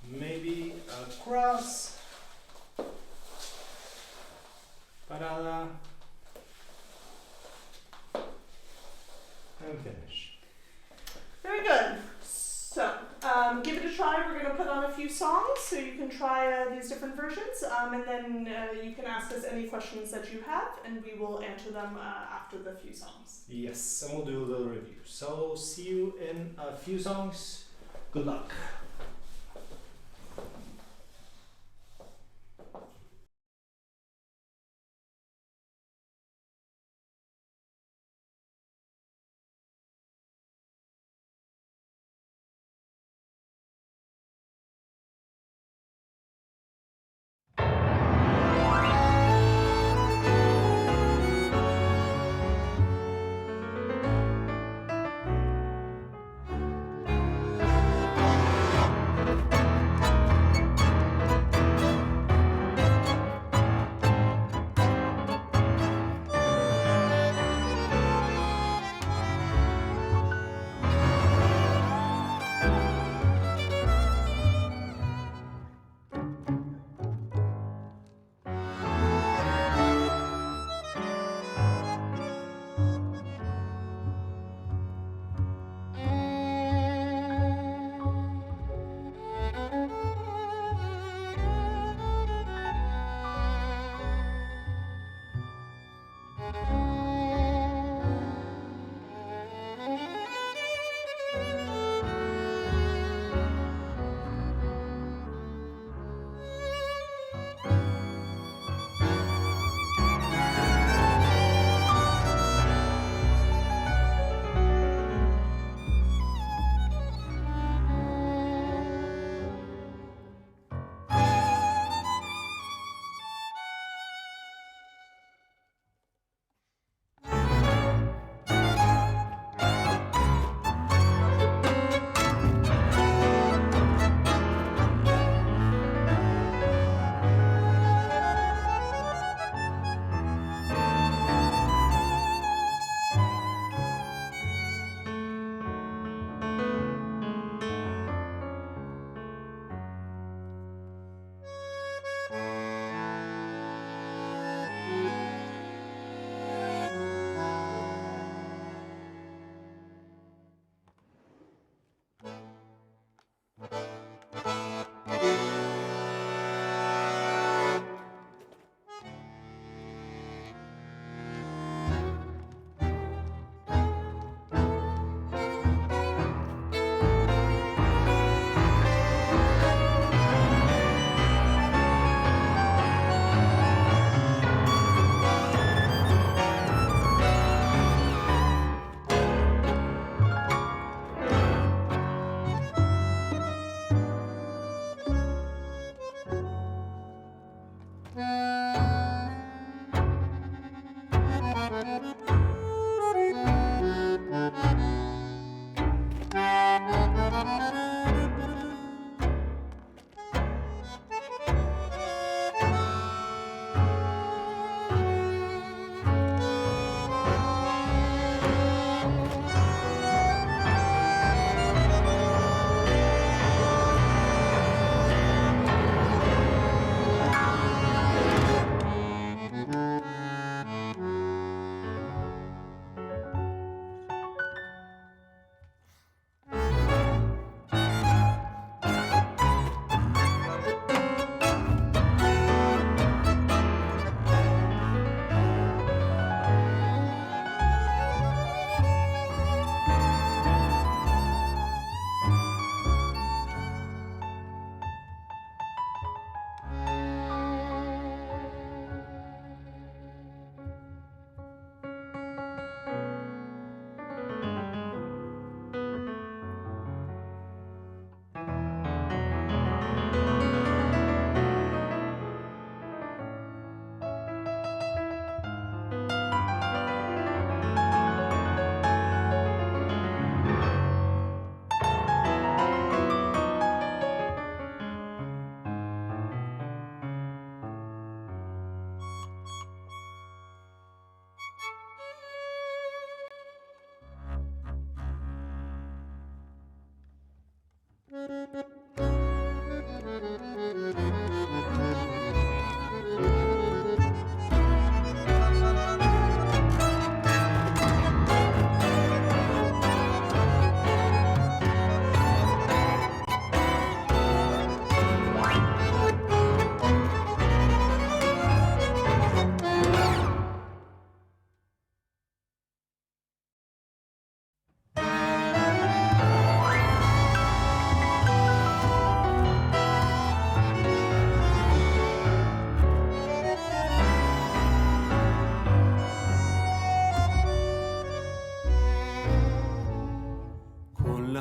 maybe a cross, parada, and finish. Very good. So, give it a try. We're going to put on a few songs so you can try these different versions, and then you can ask us any questions that you have, and we will answer them after the few songs. Yes, and we'll do a little review. So, see you in a few songs. Good luck.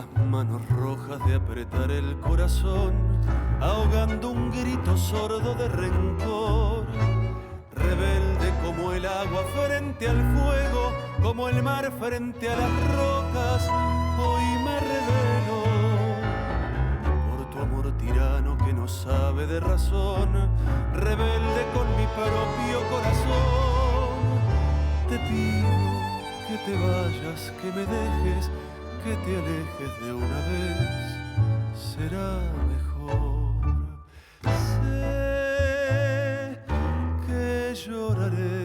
las manos rojas de apretar el corazón, ahogando un grito sordo de rencor. Rebelde como el agua frente al fuego, como el mar frente a las rocas, hoy me revelo por tu amor tirano que no sabe de razón. Rebelde con mi propio corazón, te pido que te vayas, que me dejes, que te alejes de una vez, será mejor. Sé que lloraré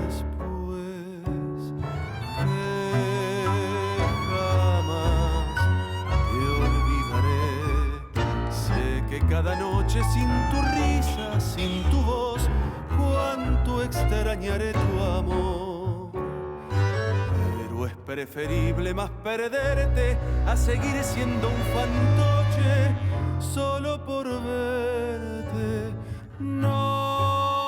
después, que jamás te olvidaré. Sé que cada noche sin tu risa, sin tu voz, cuánto extrañaré tu amor. Pero es preferible más perderte a seguir siendo un fantoche solo por verte. No,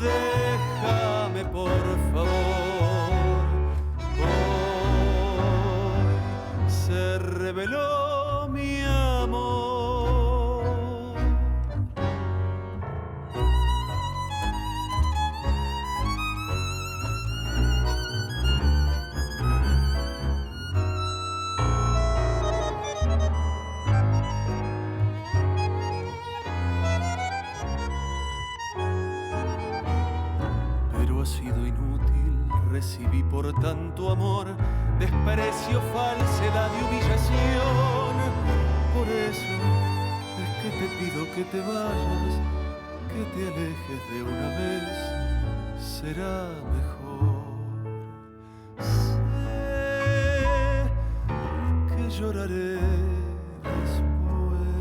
déjame por favor. Hoy se reveló mi amor. Recibí por tanto amor desprecio, falsedad y humillación. Por eso es que te pido que te vayas, que te alejes de una vez, será mejor. Sé que lloraré después,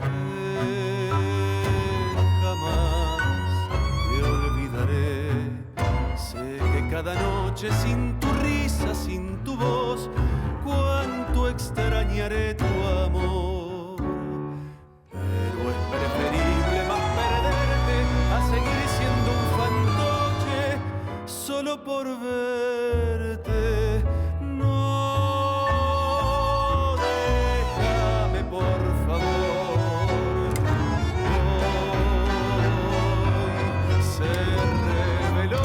que jamás te olvidaré. Sé que cada noche sin tu risa, sin tu voz, cuánto extrañaré tu amor. Pero es preferible más perderte a seguir siendo un fantoche solo por verte. No, déjame por favor. Hoy se reveló.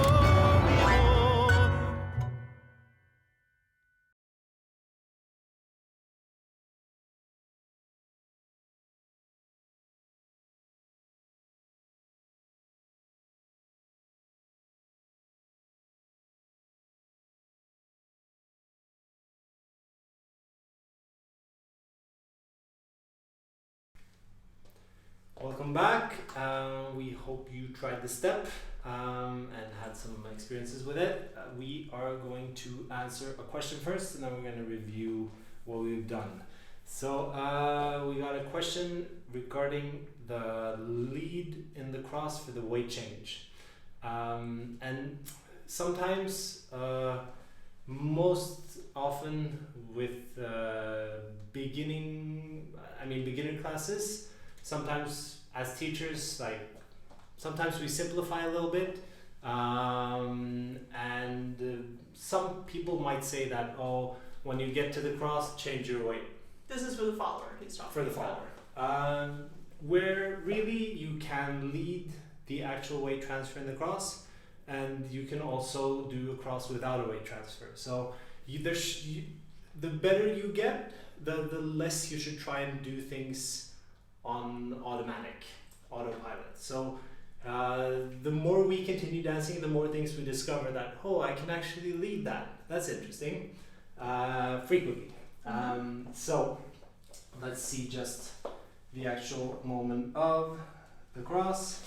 Welcome back. We hope you tried the step and had some experiences with it. We are going to answer a question first, and then we're going to review what we've done. So we got a question regarding the lead in the cross for the weight change. And sometimes, most often with beginner classes, sometimes as teachers, sometimes we simplify a little bit, and some people might say that, oh, when you get to the cross, change your weight. This is for the follower he's talking For the about. follower. Where really you can lead the actual weight transfer in the cross, and you can also do a cross without a weight transfer. So the better you get, the less you should try and do things on autopilot. So the more we continue dancing, the more things we discover that, oh, I can actually lead that. That's interesting. Frequently. So let's see just the actual moment of the cross.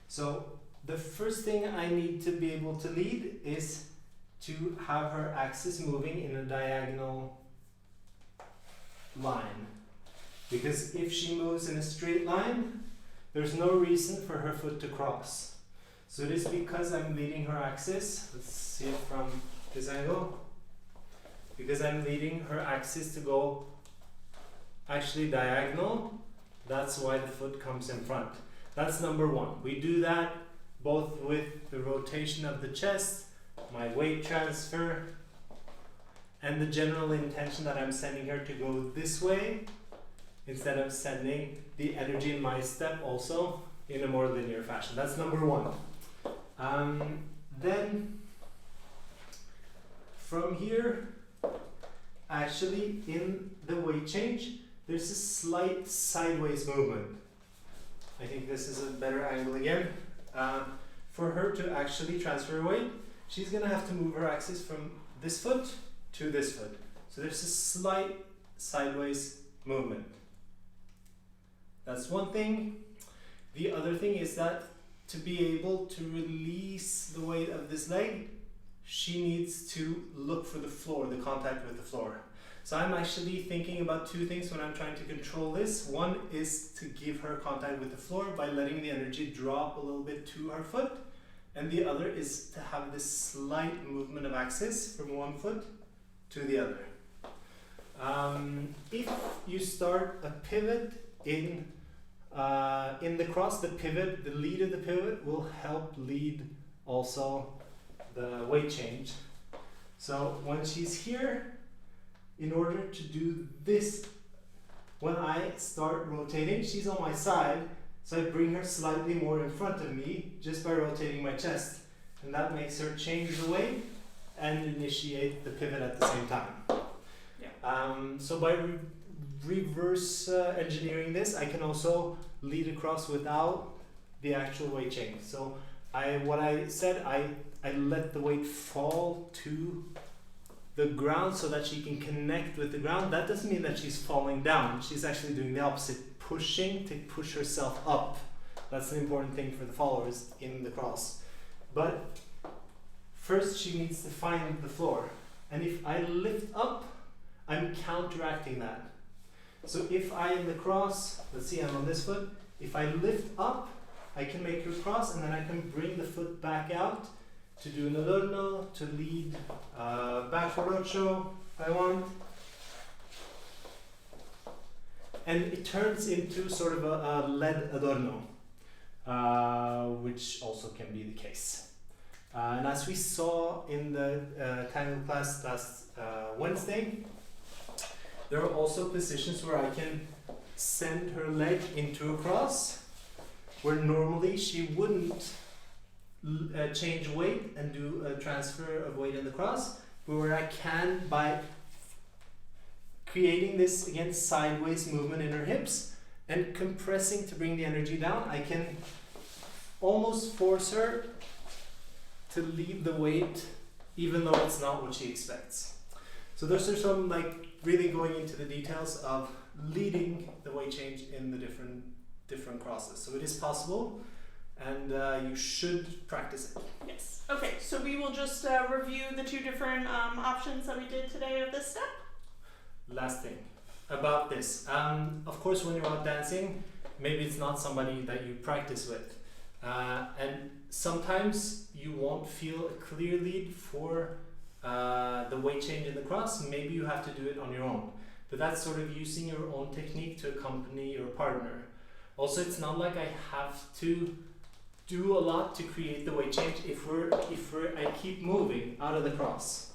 So the first thing I need to be able to lead is to have her axis moving in a diagonal line. Because if she moves in a straight line, there's no reason for her foot to cross. So it is because I'm leading her axis, let's see it from this angle, because I'm leading her axis to go actually diagonal, that's why the foot comes in front. That's number one. We do that both with the rotation of the chest, my weight transfer, and the general intention that I'm sending her to go this way instead of sending the energy in my step also in a more linear fashion. That's number one. Then from here, actually in the weight change, there's a slight sideways movement. I think this is a better angle again. For her to actually transfer weight, she's gonna have to move her axis from this foot to this foot. So there's a slight sideways movement. That's one thing. The other thing is that to be able to release the weight of this leg, she needs to look for the floor, the contact with the floor. So I'm actually thinking about two things when I'm trying to control this. One is to give her contact with the floor by letting the energy drop a little bit to her foot. And the other is to have this slight movement of axis from one foot to the other. If you start a pivot in the cross, the pivot, the lead of the pivot will help lead also the weight change. So when she's here, in order to do this, when I start rotating, she's on my side, so I bring her slightly more in front of me just by rotating my chest, and that makes her change the weight and initiate the pivot at the same time. Yeah. So by reverse engineering this, I can also lead across without the actual weight change. So what I said, I let the weight fall to the ground so that she can connect with the ground. That doesn't mean that she's falling down. She's actually doing the opposite, pushing to push herself up. That's an important thing for the followers in the cross. But first she needs to find the floor. And if I lift up, I'm counteracting that. So if I in the cross, let's see, I'm on this foot. If I lift up, I can make her cross, and then I can bring the foot back out to do an adorno, to lead backward ocho if I want. And it turns into sort of a led adorno, which also can be the case. And as we saw in the Tango class last Wednesday, there are also positions where I can send her leg into a cross, where normally she wouldn't change weight and do a transfer of weight in the cross, but where I can, by creating this again sideways movement in her hips and compressing to bring the energy down, I can almost force her to leave the weight even though it's not what she expects. So those are some, like, really going into the details of leading the weight change in the different crosses. So it is possible, and you should practice it. Yes. Okay, so we will just review the two different options that we did today of this step. Last thing about this. Of course, when you're out dancing, maybe it's not somebody that you practice with. And sometimes you won't feel a clear lead for the weight change in the cross. Maybe you have to do it on your own. But that's sort of using your own technique to accompany your partner. Also, it's not like I have to do a lot to create the weight change if I keep moving out of the cross.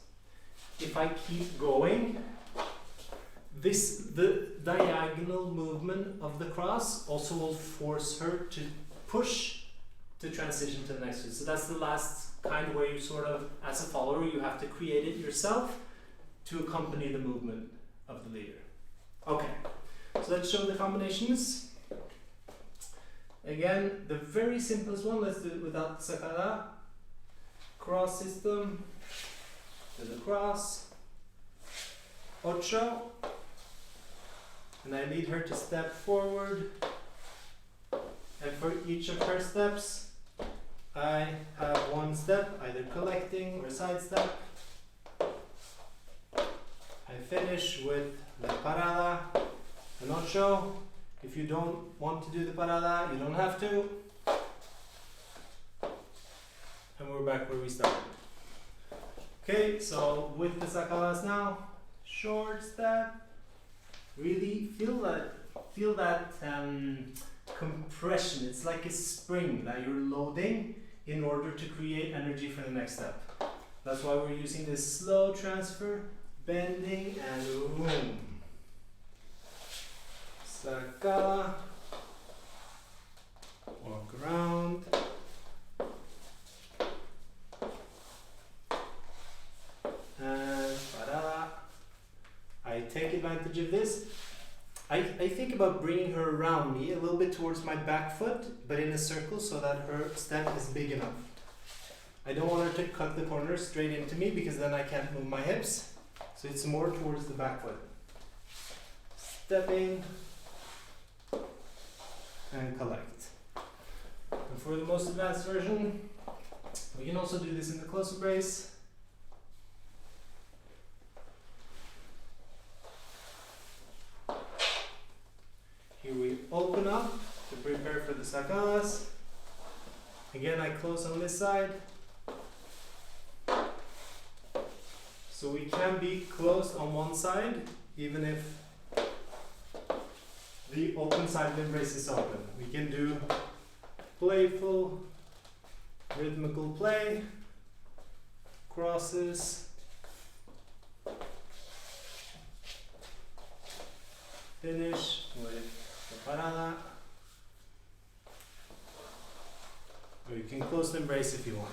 If I keep going, the diagonal movement of the cross also will force her to push to transition to the next one. So that's the last kind where you sort of, as a follower, you have to create it yourself to accompany the movement of the leader. Okay, so let's show the combinations. Again, the very simplest one, let's do it without sacada. Cross system, to the cross, ocho, and I lead her to step forward, and for each of her steps, I have one step, either collecting or side step. I finish with the parada, an ocho. If you don't want to do the parada, you don't have to. And we're back where we started. Okay, so with the sacadas now, short step. Really feel that compression. It's like a spring that you're loading in order to create energy for the next step. That's why we're using this slow transfer, bending and boom. Sacada. Walk around. And parada. I take advantage of this. I think about bringing her around me a little bit towards my back foot, but in a circle so that her step is big enough. I don't want her to cut the corner straight into me because then I can't move my hips. So it's more towards the back foot. Stepping and collect. And for the most advanced version, we can also do this in the close embrace. Here we open up to prepare for the sacadas. Again, I close on this side. So we can be closed on one side, even if the open side of the embrace is open. We can do playful, rhythmical play, crosses, finish with the parada, or you can close the embrace if you want.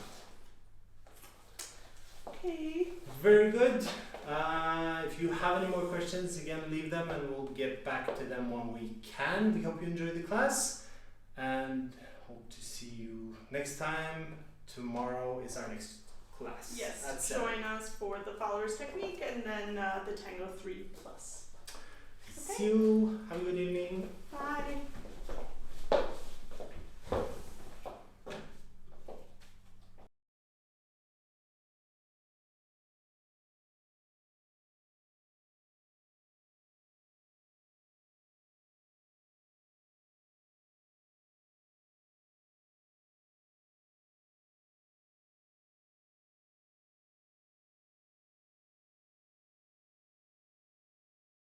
Okay. Very good. If you have any more questions, again, leave them and we'll get back to them when we can. We hope you enjoyed the class and hope to see you next time. Tomorrow is our next class. Yes, at 7. join us for the followers technique and then the Tango 3+. See you. Have a good evening. Bye.